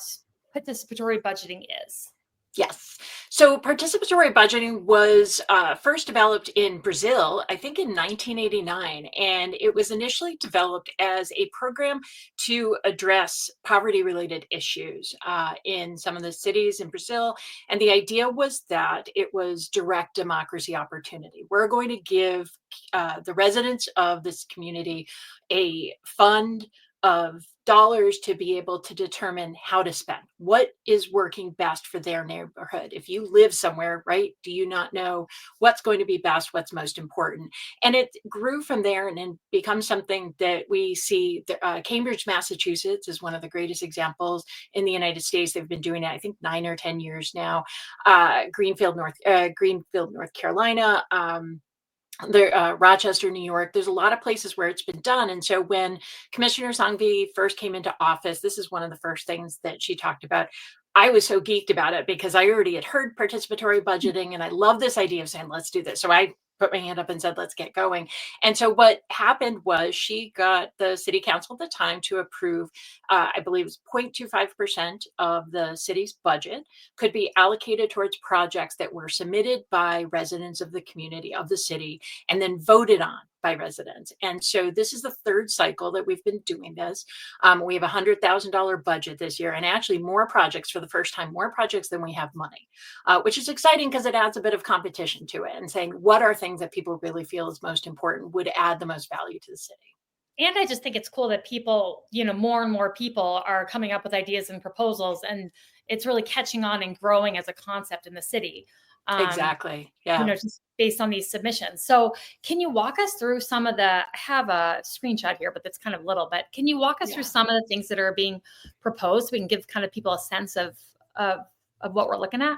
participatory budgeting is? Yes. So participatory budgeting was first developed in Brazil, I think in 1989, and it was initially developed as a program to address poverty-related issues in some of the cities in Brazil. And the idea was that it was direct democracy opportunity. We're going to give the residents of this community a fund of dollars to be able to determine how to spend, what is working best for their neighborhood. If you live somewhere, right, do you not know what's going to be best, what's most important? And it grew from there and then becomes something that we see. Cambridge, Massachusetts is one of the greatest examples in the United States. They've been doing it, I think, 9 or 10 years now. Greenfield, North Carolina, Rochester, New York. There's a lot of places where it's been done. And so when Commissioner Sangvi first came into office, this is one of the first things that she talked about. I was so geeked about it because I already had heard participatory budgeting and I love this idea of saying, let's do this. So I put my hand up and said, let's get going. And so what happened was she got the city council at the time to approve, I believe it was 0.25% of the city's budget could be allocated towards projects that were submitted by residents of the community, of the city, and then voted on by residents. And so this is the third cycle that we've been doing this. We have a $100,000 budget this year, and actually more projects for the first time, more projects than we have money, which is exciting because it adds a bit of competition to it and saying what are things that people really feel is most important, would add the most value to the city. And I just think it's cool that people, more and more people are coming up with ideas and proposals, and it's really catching on and growing as a concept in the city. Exactly. Yeah. Just based on these submissions. So can you walk us through some of I have a screenshot here, but that's kind of little, but can you walk us through some of the things that are being proposed so we can give kind of people a sense of what we're looking at?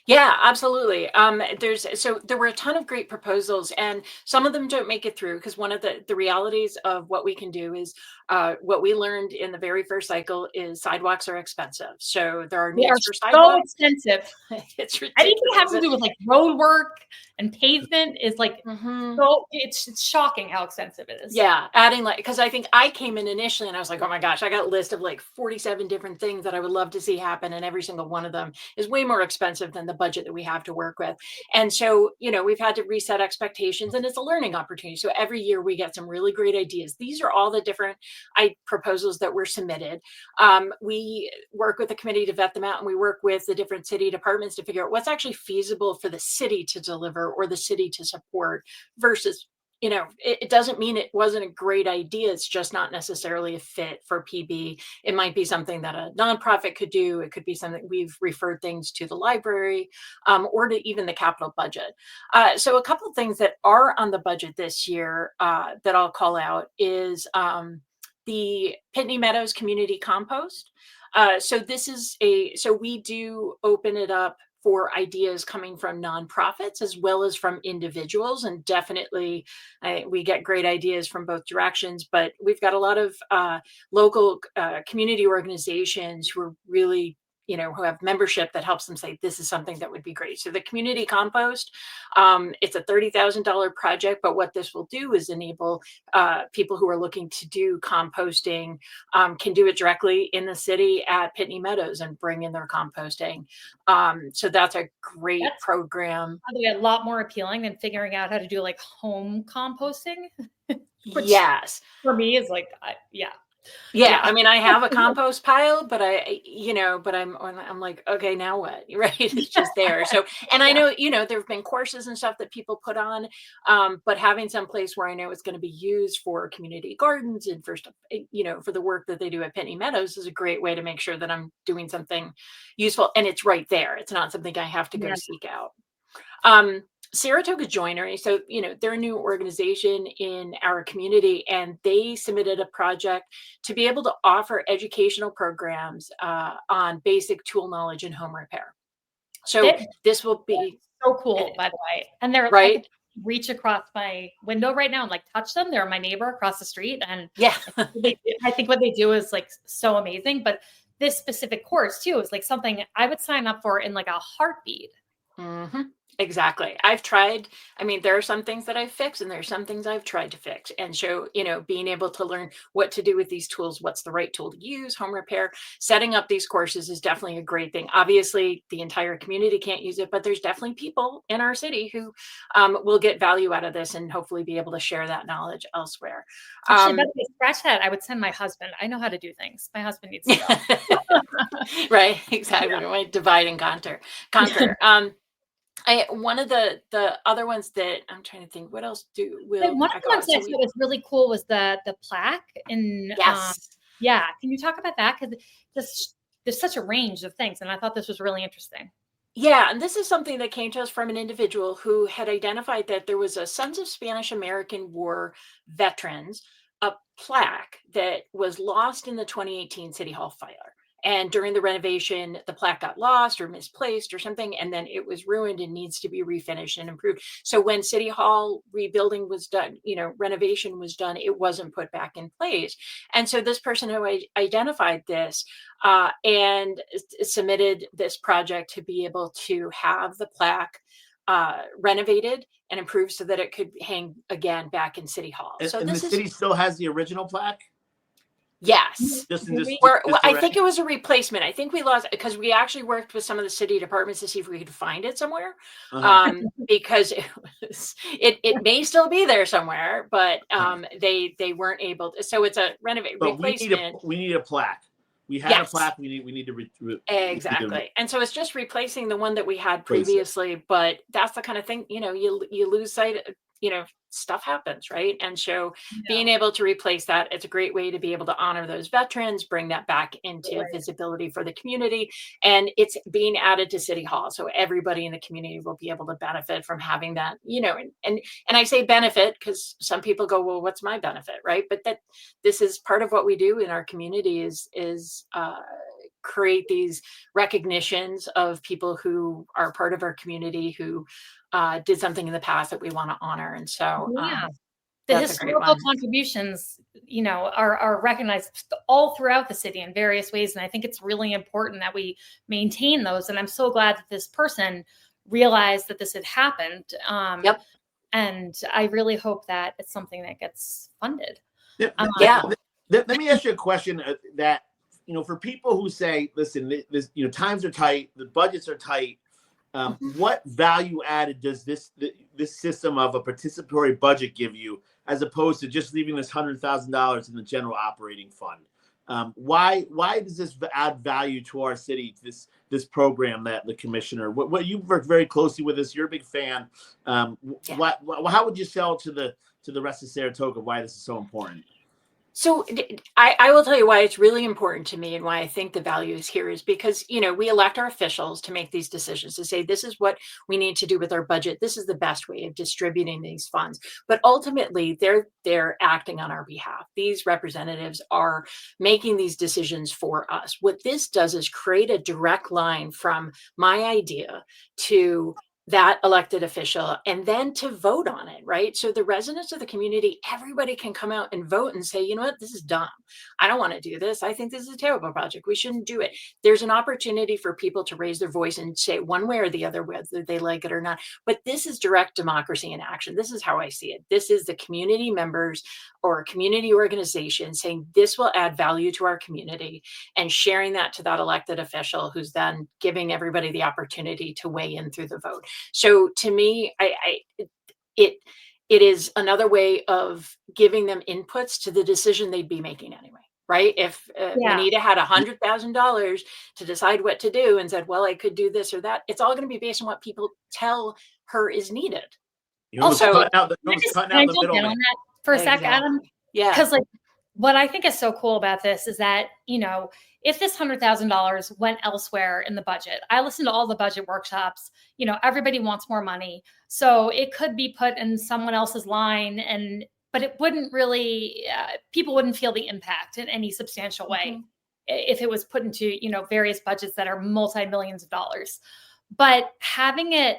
Yeah, absolutely. There were a ton of great proposals, and some of them don't make it through because one of the realities of what we can do is what we learned in the very first cycle is sidewalks are expensive. So there are needs for sidewalks. So expensive. It's ridiculous. Anything having to do with like road work and pavement is like so it's shocking how expensive it is. Yeah, adding because I think I came in initially and I was like, oh my gosh, I got a list of like 47 different things that I would love to see happen, and every single one of them is way more expensive than the budget that we have to work with. And so, we've had to reset expectations, and it's a learning opportunity. So every year we get some really great ideas. These are all the different proposals that were submitted. We work with the committee to vet them out, and we work with the different city departments to figure out what's actually feasible for the city to deliver or the city to support versus it doesn't mean it wasn't a great idea. It's just not necessarily a fit for PB. It might be something that a nonprofit could do. It could be something we've referred things to the library or to even the capital budget. So a couple of things that are on the budget this year that I'll call out is the Pitney Meadows Community Compost. So we do open it up for ideas coming from nonprofits as well as from individuals. And definitely we get great ideas from both directions, but we've got a lot of local community organizations who are really who have membership that helps them say, this is something that would be great. So the community compost, it's a $30,000 project, but what this will do is enable people who are looking to do composting can do it directly in the city at Pitney Meadows and bring in their composting. So that's a great program. A lot more appealing than figuring out how to do like home composting. Yes. For me is like, yeah. Yeah, I mean, I have a compost pile, but I'm like, okay, now what? Right? It's just there. So, and I know, there have been courses and stuff that people put on, but having some place where I know it's going to be used for community gardens and for stuff, for the work that they do at Pitney Meadows is a great way to make sure that I'm doing something useful, and it's right there. It's not something I have to go seek out. Saratoga Joinery, so they're a new organization in our community, and they submitted a project to be able to offer educational programs on basic tool knowledge and home repair. So this will be so cool, by the way. And they're right. I can reach across my window right now and like touch them. They're my neighbor across the street, and yeah, I think what they do is like so amazing. But this specific course too is like something I would sign up for in like a heartbeat. Mm-hmm. Exactly. I've tried. I mean, there are some things that I've fixed and there are some things I've tried to fix, and show, being able to learn what to do with these tools, what's the right tool to use, home repair, setting up these courses is definitely a great thing. Obviously, the entire community can't use it, but there's definitely people in our city who will get value out of this and hopefully be able to share that knowledge elsewhere. Actually, scratch that. I would send my husband. I know how to do things. My husband needs to go. Right. Exactly. Yeah. Right. Divide and conquer. One of the other ones that I'm trying to think, what else one of the ones that was really cool was the plaque in yes. Can you talk about that? Because there's such a range of things, and I thought this was really interesting. Yeah, and this is something that came to us from an individual who had identified that there was a Sons of Spanish American War Veterans, a plaque that was lost in the 2018 City Hall fire. And during the renovation, the plaque got lost or misplaced or something, and then it was ruined and needs to be refinished and improved. So when City Hall rebuilding was done, renovation was done, it wasn't put back in place. And so this person who identified this and submitted this project to be able to have the plaque renovated and improved so that it could hang again back in City Hall. And the city still has the original plaque? Yes. I think it was a replacement. I think we lost because we actually worked with some of the city departments to see if we could find it somewhere. Because it may still be there somewhere, but they weren't able to. So it's a replacement. We need a plaque. We had a plaque. We need to exactly. And so it's just replacing the one that we had previously. But that's the kind of thing, you lose sight of, stuff happens, right? And so being able to replace that, it's a great way to be able to honor those veterans, bring that back into visibility for the community. And it's being added to City Hall. So everybody in the community will be able to benefit from having that, and I say benefit because some people go, well, what's my benefit? Right. But that this is part of what we do in our community is create these recognitions of people who are part of our community who did something in the past that we want to honor. And so the historical contributions, are recognized all throughout the city in various ways. And I think it's really important that we maintain those. And I'm so glad that this person realized that this had happened. And I really hope that it's something that gets funded. Let me ask you a question that, for people who say, listen, this, times are tight, the budgets are tight. What value added does this system of a participatory budget give you, as opposed to just leaving this $100,000 in the general operating fund? Why does this add value to our city? This program that the commissioner, what you've worked very closely with us, you're a big fan. How would you sell to the rest of Saratoga why this is so important? So I will tell you why it's really important to me and why I think the value is here is because, we elect our officials to make these decisions, to say, this is what we need to do with our budget. This is the best way of distributing these funds. But ultimately, they're acting on our behalf. These representatives are making these decisions for us. What this does is create a direct line from my idea to that elected official and then to vote on it, right? So the residents of the community, everybody can come out and vote and say, you know what, this is dumb. I don't want to do this. I think this is a terrible project. We shouldn't do it. There's an opportunity for people to raise their voice and say one way or the other, whether they like it or not. But this is direct democracy in action. This is how I see it. This is the community members or community organization saying this will add value to our community and sharing that to that elected official who's then giving everybody the opportunity to weigh in through the vote. So to me, it is another way of giving them inputs to the decision they'd be making anyway. right? If Anita had $100,000 to decide what to do and said, well, I could do this or that, it's all going to be based on what people tell her is needed. Also, cutting out the can I jump in on middleman. that for a sec, Adam? Yeah. Because like what I think is so cool about this is that, you know, if this $100,000 went elsewhere in the budget, I listened to all the budget workshops, you know, everybody wants more money. So it could be put in someone else's line, but it wouldn't really, people wouldn't feel the impact in any substantial way if it was put into, you know, various budgets that are multi-millions of dollars. But having it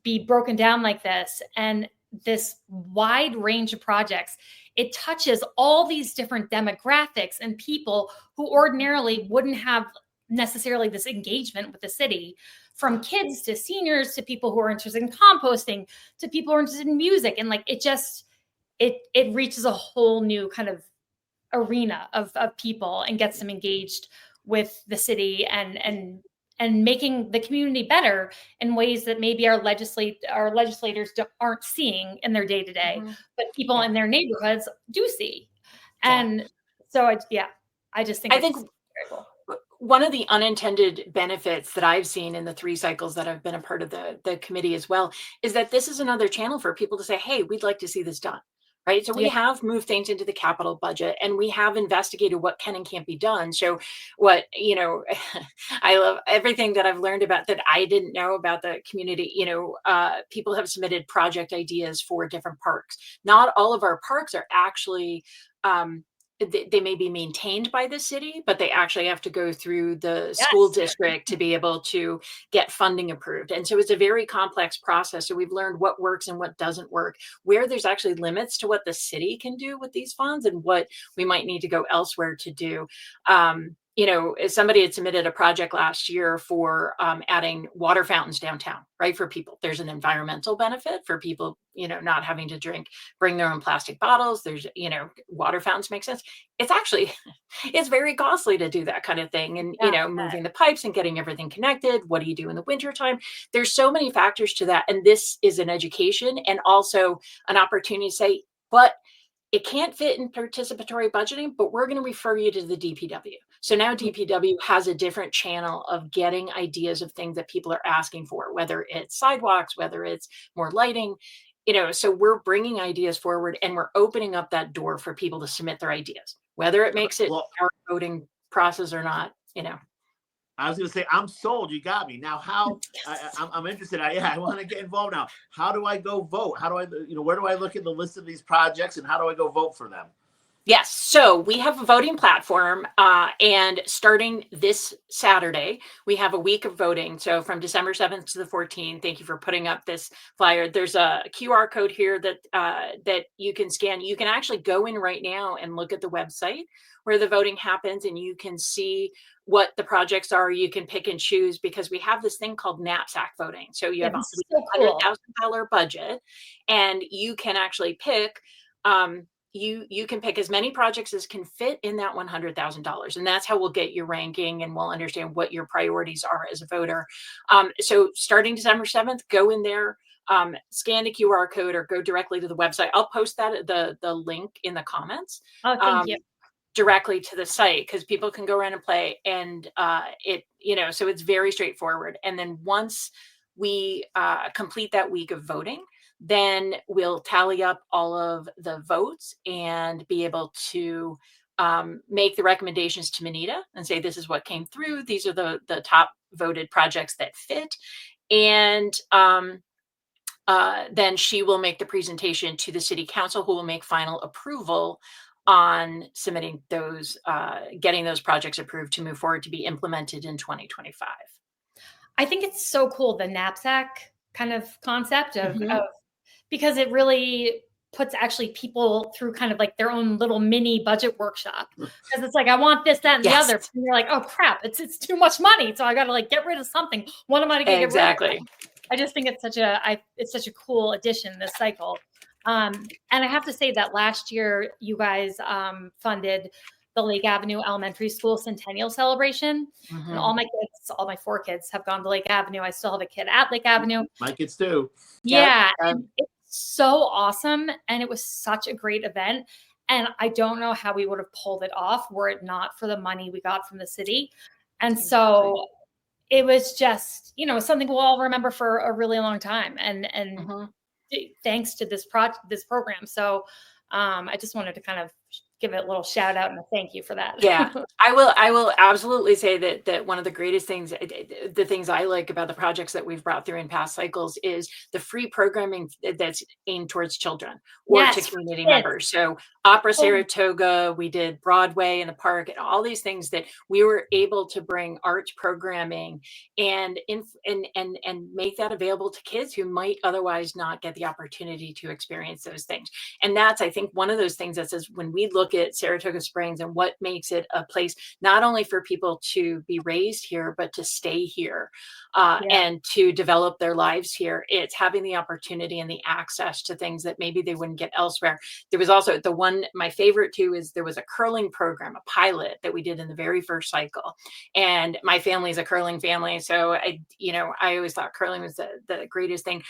be broken down like this and this wide range of projects, it touches all these different demographics and people who ordinarily wouldn't have necessarily this engagement with the city, from kids to seniors to people who are interested in composting to people who are interested in music. And like, it reaches a whole new kind of arena of people and gets them engaged with the city and making the community better in ways that maybe our legislators aren't seeing in their day to day, but people in their neighborhoods do see. And so I just think it's very cool. One of the unintended benefits that I've seen in the 3 cycles that I've been a part of the committee as well is that this is another channel for people to say, hey, we'd like to see this done. Right. So we have moved things into the capital budget and we have investigated what can and can't be done. So what, you know, I love everything that I've learned about that I didn't know about the community. You know, people have submitted project ideas for different parks. Not all of our parks are actually they may be maintained by the city, but they actually have to go through the school district to be able to get funding approved. And so it's a very complex process. So we've learned what works and what doesn't work, where there's actually limits to what the city can do with these funds and what we might need to go elsewhere to do. You know, somebody had submitted a project last year for adding water fountains downtown, right? For people, there's an environmental benefit for people, you know, not having to bring their own plastic bottles. There's, you know, water fountains make sense. It's actually, it's very costly to do that kind of thing. And, you know, moving the pipes and getting everything connected. What do you do in the wintertime? There's so many factors to that. And this is an education and also an opportunity to say, but it can't fit in participatory budgeting, but we're going to refer you to the DPW. So now DPW has a different channel of getting ideas of things that people are asking for, whether it's sidewalks, whether it's more lighting, you know, so we're bringing ideas forward and we're opening up that door for people to submit their ideas, whether it makes it our voting process or not, you know. I was going to say, I'm sold. You got me. Now, how I'm interested. I want to get involved now. How do I go vote? How do I, you know, where do I look at the list of these projects and how do I go vote for them? Yes. So we have a voting platform and starting this Saturday, we have a week of voting. So from December 7th to the 14th, thank you for putting up this flyer. There's a QR code here that you can scan. You can actually go in right now and look at the website where the voting happens and you can see what the projects are. You can pick and choose because we have this thing called knapsack voting. So you have a $100,000 budget and you can actually pick you can pick as many projects as can fit in that $100,000. And that's how we'll get your ranking and we'll understand what your priorities are as a voter. So starting December 7th, go in there, scan the QR code or go directly to the website. I'll post that the link in the comments. Oh, thank you. Directly to the site because people can go around and play and it, you know, so it's very straightforward. And then once we complete that week of voting, then we'll tally up all of the votes and be able to make the recommendations to Manita and say, this is what came through. These are the top voted projects that fit. And then she will make the presentation to the city council who will make final approval on submitting those, getting those projects approved to move forward to be implemented in 2025. I think it's so cool, the knapsack kind of concept of because it really puts actually people through kind of like their own little mini budget workshop. Because it's like, I want this, that, and the other. And you're like, oh crap, it's too much money. So I got to like get rid of something. What am I going to get rid of? I just think it's such a cool addition this cycle. And I have to say that last year you guys funded the Lake Avenue Elementary School Centennial Celebration. And all my 4 kids have gone to Lake Avenue. I still have a kid at Lake Avenue. My kids too. Yeah. And it's so awesome. And it was such a great event. And I don't know how we would have pulled it off were it not for the money we got from the city. And so it was just, something we'll all remember for a really long time. And thanks to this program. So I just wanted to kind of give it a little shout out and a thank you for that. Yeah, I will absolutely say that one of the greatest things, the things I like about the projects that we've brought through in past cycles is the free programming that's aimed towards children or to community members. So Opera Saratoga, we did Broadway in the park, and all these things that we were able to bring arts programming and make that available to kids who might otherwise not get the opportunity to experience those things. And that's, I think, one of those things that says when we look at Saratoga Springs and what makes it a place not only for people to be raised here, but to stay here and to develop their lives here, it's having the opportunity and the access to things that maybe they wouldn't get elsewhere. There was also my favorite too, is there was a curling program, a pilot that we did in the very first cycle. And my family's a curling family. So I always thought curling was the greatest thing.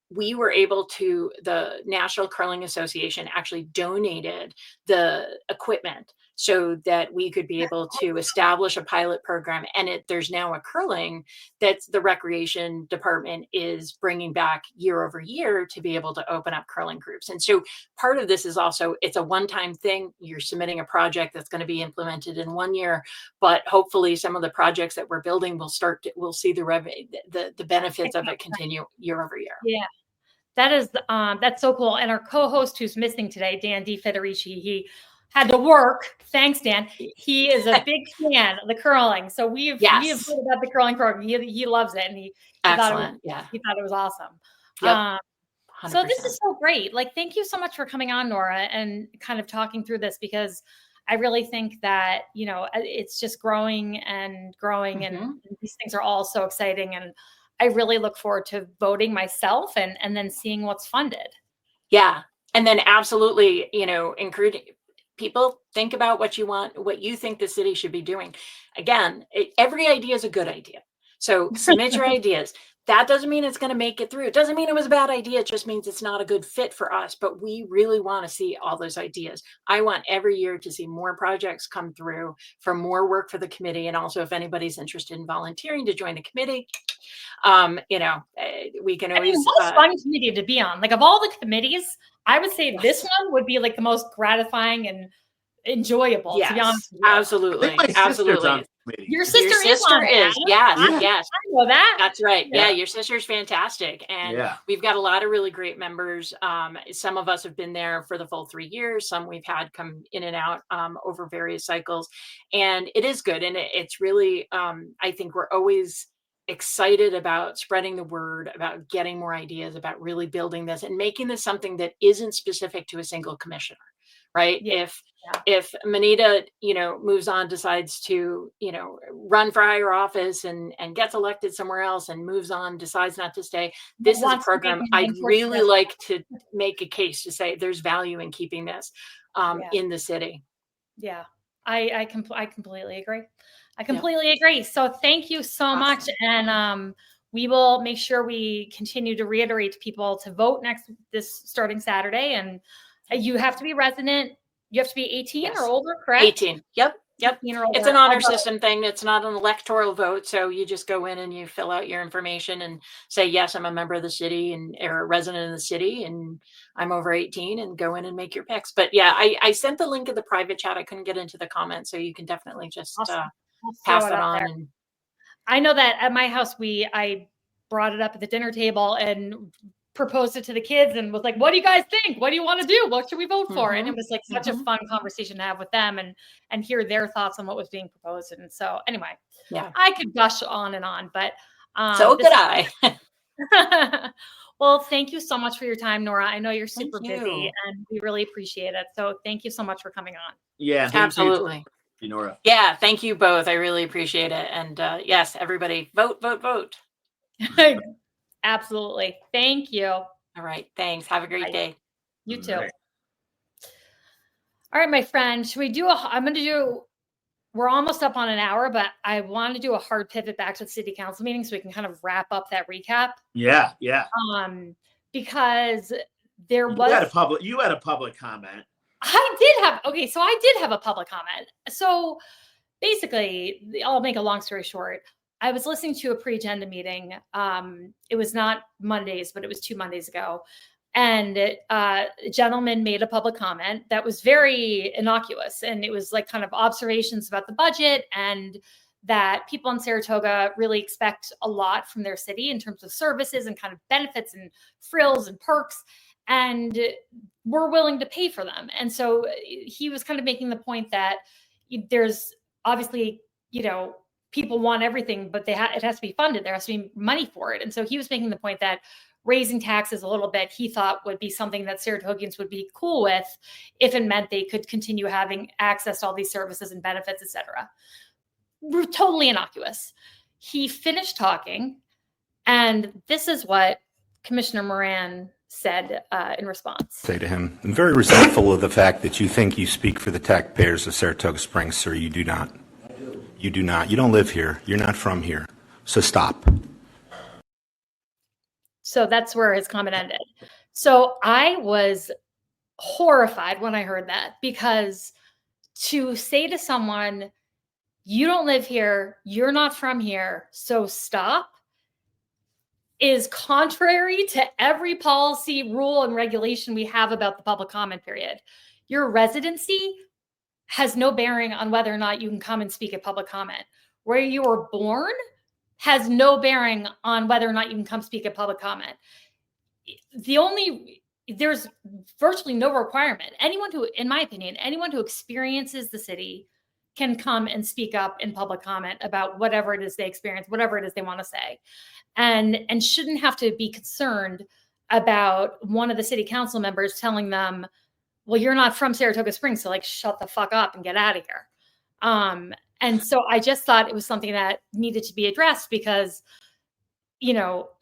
We were able to, the National Curling Association actually donated the equipment so that we could be able to establish a pilot program. And there's now a curling that the recreation department is bringing back year over year to be able to open up curling groups. And so part of this is also, it's a one-time thing. You're submitting a project that's going to be implemented in 1 year, but hopefully some of the projects that we're building we'll see the benefits of it continue year over year. Yeah. That's so cool. And our co-host who's missing today, Dan DeFederici, he had to work. Thanks, Dan. He is a big fan of the curling. So we have heard about the curling program. He loves it. And he thought it was awesome. Yep. So this is so great. Like, thank you so much for coming on, Norah, and kind of talking through this, because I really think that, it's just growing and these things are all so exciting. And I really look forward to voting myself and then seeing what's funded. Yeah. And then absolutely, encouraging people, think about what you want, what you think the city should be doing. Again, every idea is a good idea. So submit your ideas. That doesn't mean it's going to make it through. It doesn't mean it was a bad idea. It just means it's not a good fit for us, but we really want to see all those ideas. I want every year to see more projects come through for more work for the committee. And also if anybody's interested in volunteering to join the committee, we can always. What a fun committee to be on. Like, of all the committees, I would say this one would be like the most gratifying and enjoyable, to be honest with you. Absolutely. Absolutely. Your sister is yes. I know that. That's right. Yeah, your sister's fantastic. And we've got a lot of really great members. Some of us have been there for the full 3 years. Some we've had come in and out over various cycles. And it is good. And it's really, I think we're always excited about spreading the word, about getting more ideas, about really building this and making this something that isn't specific to a single commissioner, right? If Manita, moves on, decides to, run for higher office and gets elected somewhere else and moves on, decides not to stay, this is a program I'd really like to make a case to say there's value in keeping this in the city. Yeah, I completely agree. I completely agree. So thank you so much. And we will make sure we continue to reiterate to people to vote this starting Saturday. And you have to be resident. You have to be 18 or older, correct? 18. Yep. It's an honor system thing. It's not an electoral vote. So you just go in and you fill out your information and say, yes, I'm a member of the city or a resident of the city and I'm over 18, and go in and make your picks. But yeah, I sent the link in the private chat. I couldn't get into the comments. So you can definitely just pass that on. And I know that at my house, I brought it up at the dinner table and proposed it to the kids and was like, what do you guys think? What do you want to do? What should we vote for? And it was like such a fun conversation to have with them and hear their thoughts on what was being proposed. And so anyway, I could gush on and on, but so could I. Well, thank you so much for your time, Norah. I know you're super busy and we really appreciate it. So thank you so much for coming on. Yeah, absolutely. You, Norah. Yeah, thank you both. I really appreciate it. And yes, everybody vote. Absolutely. Thank you. All right. Thanks. Have a great day. You too. All right, my friend. Should we do we're almost up on an hour, but I want to do a hard pivot back to the city council meeting so we can kind of wrap up that recap. Yeah. Because there you had a public comment. So I did have a public comment. So basically, I'll make a long story short. I was listening to a pre-agenda meeting. It was not Mondays, but it was 2 Mondays ago. And a gentleman made a public comment that was very innocuous. And it was like kind of observations about the budget and that people in Saratoga really expect a lot from their city in terms of services and kind of benefits and frills and perks. And we're willing to pay for them. And so he was kind of making the point that there's obviously, people want everything, but it has to be funded. There has to be money for it. And so he was making the point that raising taxes a little bit, he thought would be something that Saratogians would be cool with if it meant they could continue having access to all these services and benefits, et cetera. Totally innocuous. He finished talking, and this is what Commissioner Moran said in response. Say to him, I'm very resentful of the fact that you think you speak for the taxpayers of Saratoga Springs, sir. You do not. You do not. You don't live here. You're not from here. So stop. So that's where his comment ended. So I was horrified when I heard that, because to say to someone, you don't live here, you're not from here, so stop, is contrary to every policy, rule, and regulation we have about the public comment period. Your residency has no bearing on whether or not you can come and speak at public comment. Where you were born has no bearing on whether or not you can come speak at public comment. There's virtually no requirement. Anyone who, in my opinion, anyone who experiences the city can come and speak up in public comment about whatever it is they experience, whatever it is they want to say, and shouldn't have to be concerned about one of the city council members telling them, well, you're not from Saratoga Springs, so like shut the fuck up and get out of here. And so I just thought it was something that needed to be addressed because,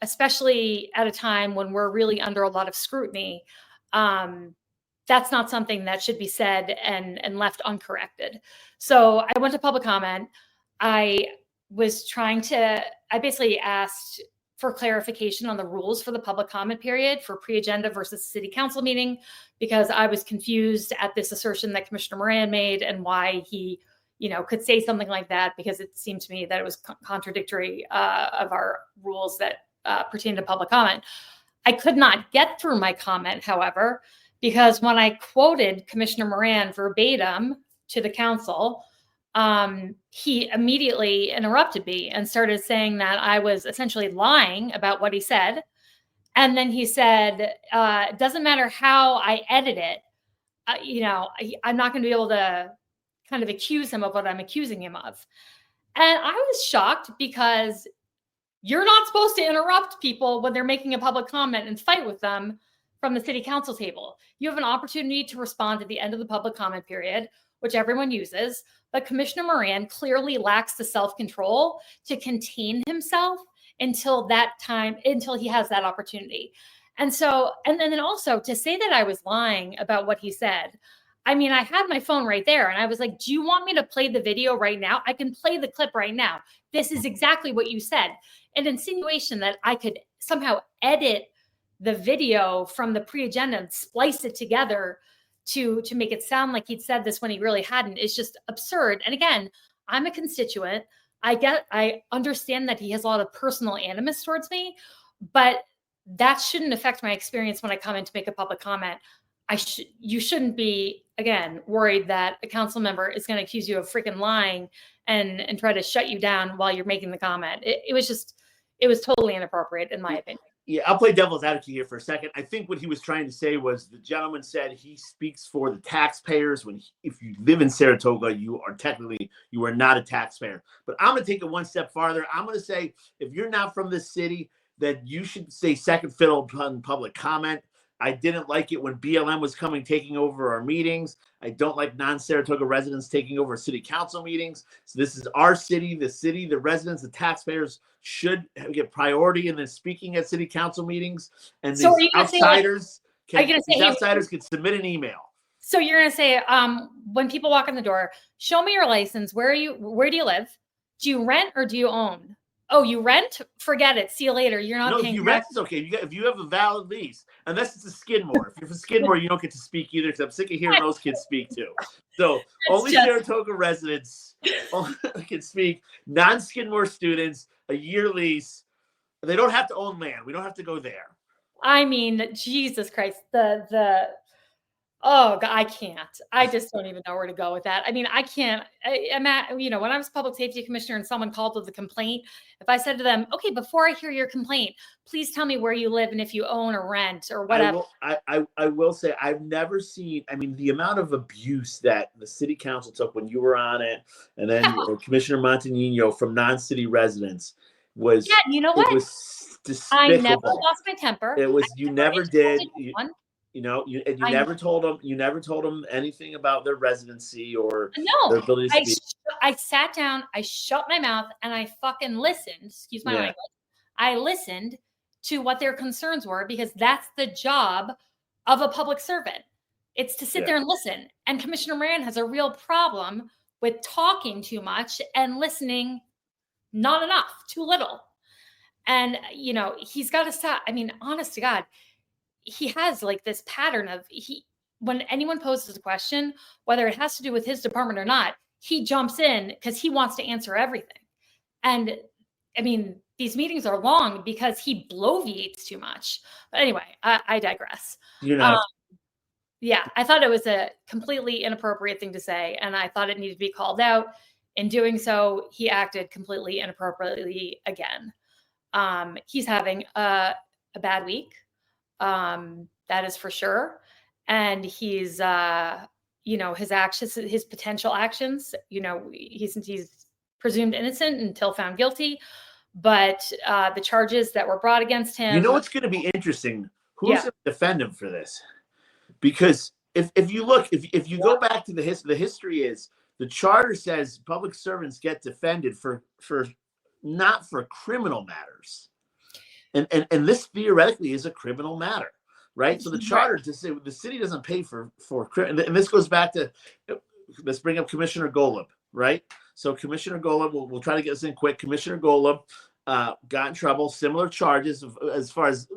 especially at a time when we're really under a lot of scrutiny, that's not something that should be said and left uncorrected. So I went to public comment. I basically asked for clarification on the rules for the public comment period for pre-agenda versus city council meeting, because I was confused at this assertion that Commissioner Moran made and why he could say something like that, because it seemed to me that it was contradictory of our rules that pertain to public comment. I could not get through my comment, however, because when I quoted Commissioner Moran verbatim to the council, he immediately interrupted me and started saying that I was essentially lying about what he said. And then he said, it doesn't matter how I edit it, I'm not going to be able to kind of accuse him of what I'm accusing him of. And I was shocked, because you're not supposed to interrupt people when they're making a public comment and fight with them from the city council table. You have an opportunity to respond at the end of the public comment period, which everyone uses, but Commissioner Moran clearly lacks the self-control to contain himself until he has that opportunity. And then also to say that I was lying about what he said, I mean, I had my phone right there and I was like, do you want me to play the video right now? I can play the clip right now. This is exactly what you said. An insinuation that I could somehow edit the video from the pre-agenda and splice it together to make it sound like he'd said this when he really hadn't is just absurd. And again, I'm a constituent. I understand that he has a lot of personal animus towards me, but that shouldn't affect my experience when I come in to make a public comment. You shouldn't be, again, worried that a council member is going to accuse you of freaking lying and try to shut you down while you're making the comment. It was totally inappropriate in my opinion. Yeah, I'll play devil's advocate here for a second. I think what he was trying to say was the gentleman said he speaks for the taxpayers. If you live in Saratoga, you are not a taxpayer. But I'm going to take it one step farther. I'm going to say if you're not from this city, that you should say second fiddle on public comment. I didn't like it when BLM was taking over our meetings. I don't like non-Saratoga residents taking over city council meetings. So this is our city, the residents, the taxpayers should get priority in the speaking at city council meetings. And so these outsiders can submit an email. So you're going to say, when people walk in the door, show me your license. Where do you live? Do you rent or do you own? Oh, you rent? Forget it. See you later. You're not No, if paying you rent, tax. it's okay. If you have a valid lease, unless it's a Skidmore. If you're from Skidmore, you don't get to speak either, because I'm sick of hearing those kids speak too. So only Saratoga residents can speak. Non-Skidmore students, a year lease. They don't have to own land. We don't have to go there. I mean, Jesus Christ, oh God, I can't. I just don't even know where to go with that. I mean, I can't. I'm at, when I was public safety commissioner and someone called with a complaint, if I said to them, okay, before I hear your complaint, please tell me where you live and if you own or rent or whatever. I will say I've never seen, I mean, the amount of abuse that the city council took when you were on it, and then Commissioner Montagnino from non-city residents was, yeah, you know what? It was despicable. I never lost my temper. It was, you never did. You never told them. You never told them anything about their residency or their ability to speak. I sat down, I shut my mouth, and I fucking listened. Excuse my language. I listened to what their concerns were, because that's the job of a public servant. It's to sit there and listen. And Commissioner Moran has a real problem with talking too much and listening not enough, too little. And he's got to stop. I mean, honest to God, he has like this pattern of when anyone poses a question, whether it has to do with his department or not, he jumps in because he wants to answer everything. And I mean, these meetings are long because he bloviates too much. But anyway, I digress. Yeah, I thought it was a completely inappropriate thing to say, and I thought it needed to be called out. In doing so, he acted completely inappropriately again. He's having a bad week. That is for sure. And he's, his actions, his potential actions, he's presumed innocent until found guilty. But the charges that were brought against him. What's going to be interesting? Who's going to defend him for this? Because if you look, if you go back to the history is the charter says public servants get defended for not for criminal matters. And this theoretically is a criminal matter, right? So the charter to say the city doesn't pay for and this goes back to, let's bring up Commissioner Golub, right? So Commissioner Golub, we'll try to get this in quick. Commissioner Golub got in trouble, similar charges as far as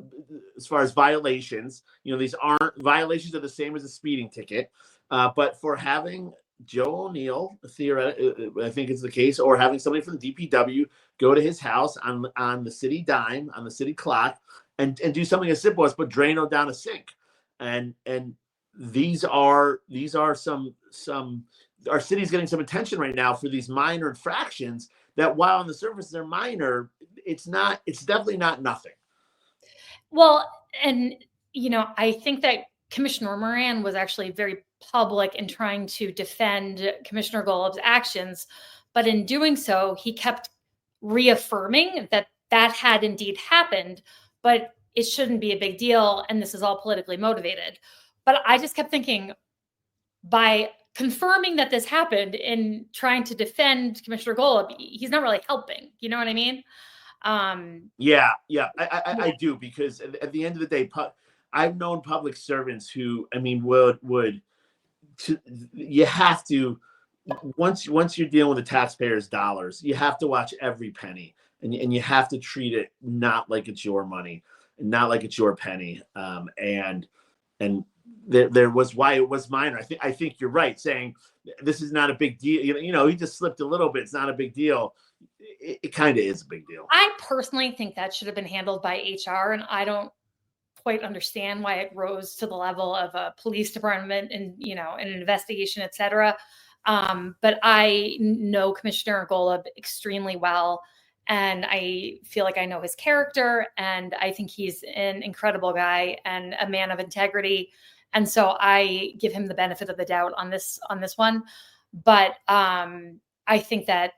violations. These aren't violations are the same as a speeding ticket, but for having Joe O'Neill, theoretically, I think it's the case, or having somebody from the DPW go to his house on the city dime, on the city clock, and do something as simple as put Drano down a sink. And these are some our city's getting some attention right now for these minor infractions that, while on the surface they're minor, it's definitely not nothing. Well, and I think that Commissioner Moran was actually very public in trying to defend Commissioner Golub's actions, but in doing so, he kept reaffirming that had indeed happened, but it shouldn't be a big deal, and this is all politically motivated. But I just kept thinking, by confirming that this happened in trying to defend Commissioner Golub, he's not really helping. You know what I mean? Yeah, I do, because at the end of the day, I've known public servants who, I mean, you have to, once you're dealing with the taxpayers' dollars, you have to watch every penny, and you have to treat it not like it's your money, not like it's your penny. And there was why it was minor. I think you're right, saying this is not a big deal. He just slipped a little bit. It's not a big deal. It kind of is a big deal. I personally think that should have been handled by HR, and I don't quite understand why it rose to the level of a police department and an investigation, et cetera. But I know Commissioner Golub extremely well, and I feel like I know his character, and I think he's an incredible guy and a man of integrity. And so I give him the benefit of the doubt on this one. But I think that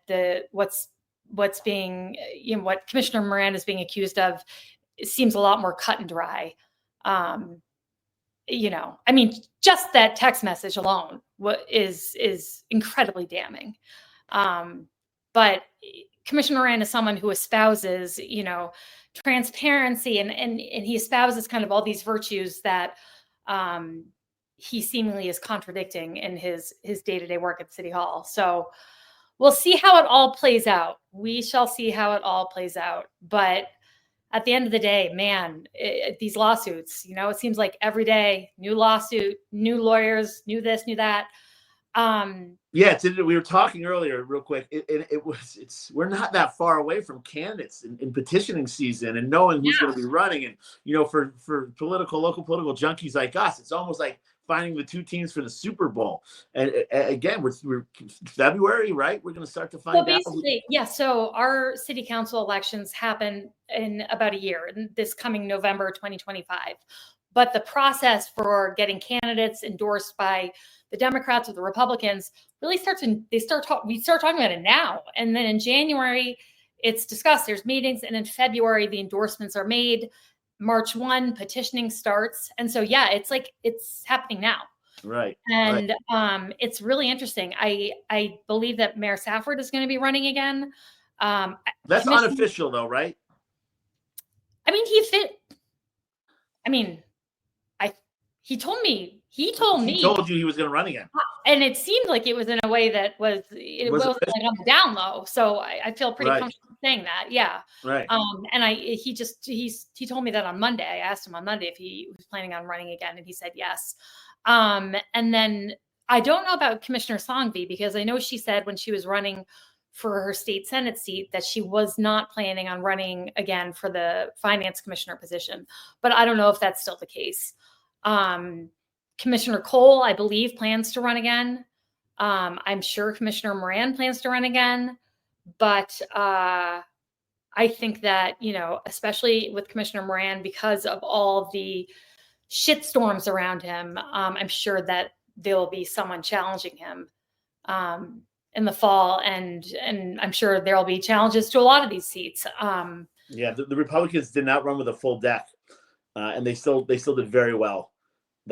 what's being, what Commissioner Moran is being accused of, it seems a lot more cut and dry. I mean, just that text message alone is incredibly damning. But Commissioner Moran is someone who espouses, transparency, and he espouses kind of all these virtues that he seemingly is contradicting in his day-to-day work at City Hall. So we'll see how it all plays out. We shall see how it all plays out. But at the end of the day, man, these lawsuits, it seems like every day, new lawsuit, new lawyers, new this, new that. Yeah, we were talking earlier real quick. We're not that far away from candidates in petitioning season and knowing who's going to be running. And, for local political junkies like us, it's almost like finding the two teams for the Super Bowl. And again, we're February, right? We're going to start to find out. Basically, yeah. So our city council elections happen in about a year, in this coming November 2025. But the process for getting candidates endorsed by the Democrats or the Republicans really we start talking about it now. And then in January, it's discussed, there's meetings. And in February, the endorsements are made. March 1, petitioning starts. And so, yeah, it's happening now. Right. And it's really interesting. I believe that Mayor Safford is going to be running again. That's unofficial though, right? I mean, he told me. He told you he was going to run again. And it seemed like it was in a way that wasn't like on the down low. So I feel pretty comfortable saying that. Yeah. Right. And he told me that on Monday. I asked him on Monday if he was planning on running again, and he said yes. And then I don't know about Commissioner Songby, because I know she said when she was running for her state Senate seat that she was not planning on running again for the finance commissioner position, but I don't know if that's still the case. Commissioner Cole, I believe, plans to run again. I'm sure Commissioner Moran plans to run again, but I think that, especially with Commissioner Moran, because of all the shitstorms around him, I'm sure that there will be someone challenging him in the fall, and I'm sure there will be challenges to a lot of these seats. Yeah, the Republicans did not run with a full deck, and they still did very well.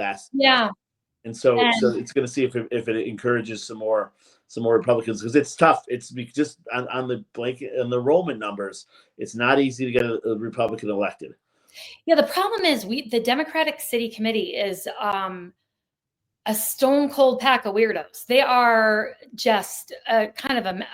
And so it's going to see if it encourages some more Republicans, because it's tough. It's just on the blanket and the enrollment numbers. It's not easy to get a Republican elected. Yeah, the problem is the Democratic City Committee is a stone cold pack of weirdos. They are just kind of a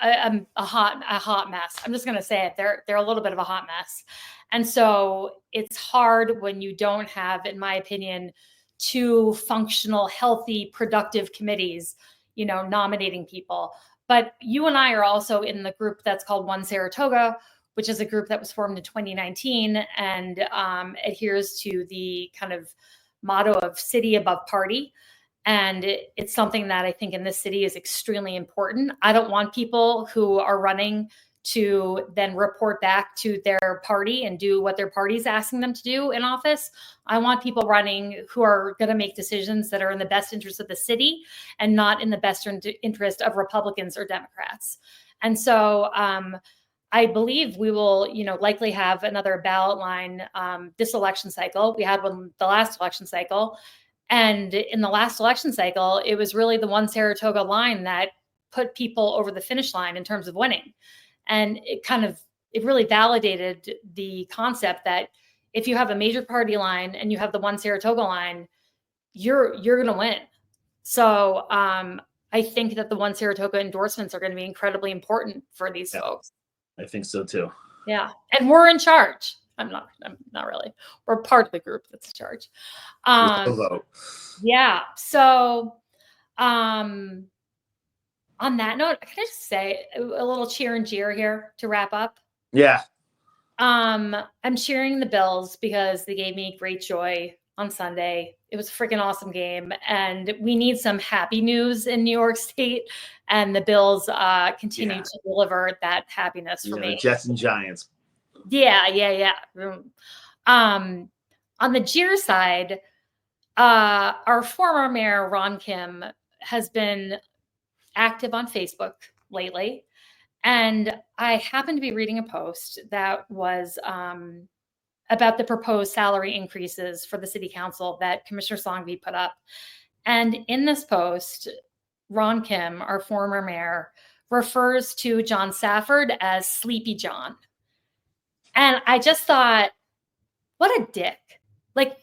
hot mess. I'm just going to say it. They're a little bit of a hot mess, and so it's hard when you don't have, in my opinion, two functional, healthy, productive committees, nominating people. But you and I are also in the group that's called One Saratoga, which is a group that was formed in 2019 and adheres to the kind of motto of city above party. And it's something that I think in this city is extremely important. I don't want people who are running to then report back to their party and do what their party is asking them to do in office. I want people running who are going to make decisions that are in the best interest of the city and not in the best interest of Republicans or Democrats. And so I believe we will, likely have another ballot line this election cycle. We had one the last election cycle. And in the last election cycle, it was really the One Saratoga line that put people over the finish line in terms of winning. And it really validated the concept that if you have a major party line and you have the One Saratoga line, you're going to win. So I think that the One Saratoga endorsements are going to be incredibly important for these folks. I think so too. Yeah. And we're in charge. I'm not really. We're part of the group that's in charge. Yeah. So on that note, can I just say a little cheer and jeer here to wrap up? Yeah. I'm cheering the Bills because they gave me great joy on Sunday. It was a freaking awesome game, and we need some happy news in New York State, and the Bills continue to deliver that happiness for me. Jets and Giants. Yeah. On the jeer side, our former mayor, Ron Kim, has been active on Facebook lately. And I happened to be reading a post that was about the proposed salary increases for the city council that Commissioner Songby put up. And in this post, Ron Kim, our former mayor, refers to John Safford as Sleepy John. And I just thought, what a dick. Like,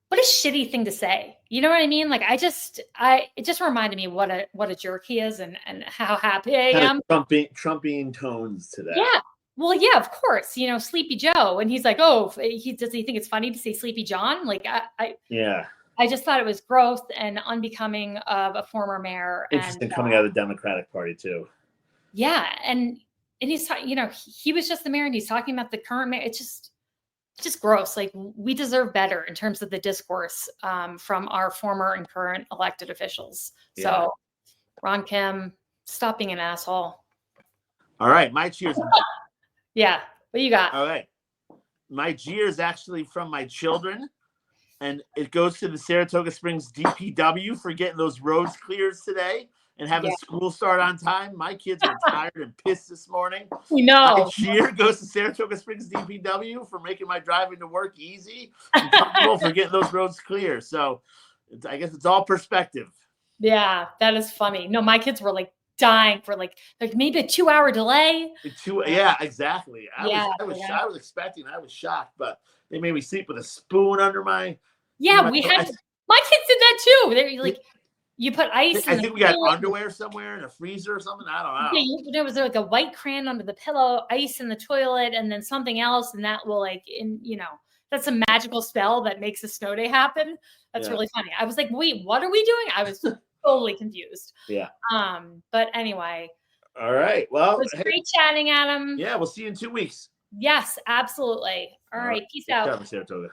what a shitty thing to say. You know what I mean? Like, it just reminded me what a jerk he is and how happy I am. Trumpian tones to that. Yeah. Well, yeah, of course, Sleepy Joe. And he's like, oh, does he think it's funny to say Sleepy John? Like, I just thought it was gross and unbecoming of a former mayor. Interesting, coming out of the Democratic Party too. Yeah. And he's talking, he was just the mayor and he's talking about the current mayor. It's just gross. Like, we deserve better in terms of the discourse from our former and current elected officials. Yeah. So Ron Kim, stop being an asshole. All right. My cheers. Yeah. What you got? All right. My jeer is actually from my children, and it goes to the Saratoga Springs DPW for getting those roads cleared today and having school start on time. My kids are tired and pissed this morning. We know. My cheer goes to Saratoga Springs DPW for making my driving to work easy and comfortable for getting those roads clear. So I guess it's all perspective. Yeah, that is funny. No, my kids were like dying for like maybe a 2-hour delay. Yeah, exactly. I was expecting. I was shocked, but they made me sleep with a spoon under my. Yeah, my kids did that too. They're like, you put ice. I think we got underwear somewhere in a freezer or something. I don't know. Yeah, there was like a white crayon under the pillow, ice in the toilet, and then something else, and that will that's a magical spell that makes a snow day happen. That's really funny. I was like, wait, what are we doing? I was totally confused. Yeah. But anyway. All right. Well, it was great chatting, Adam. Yeah, we'll see you in 2 weeks. Yes, absolutely. All right. Peace out. Saratoga.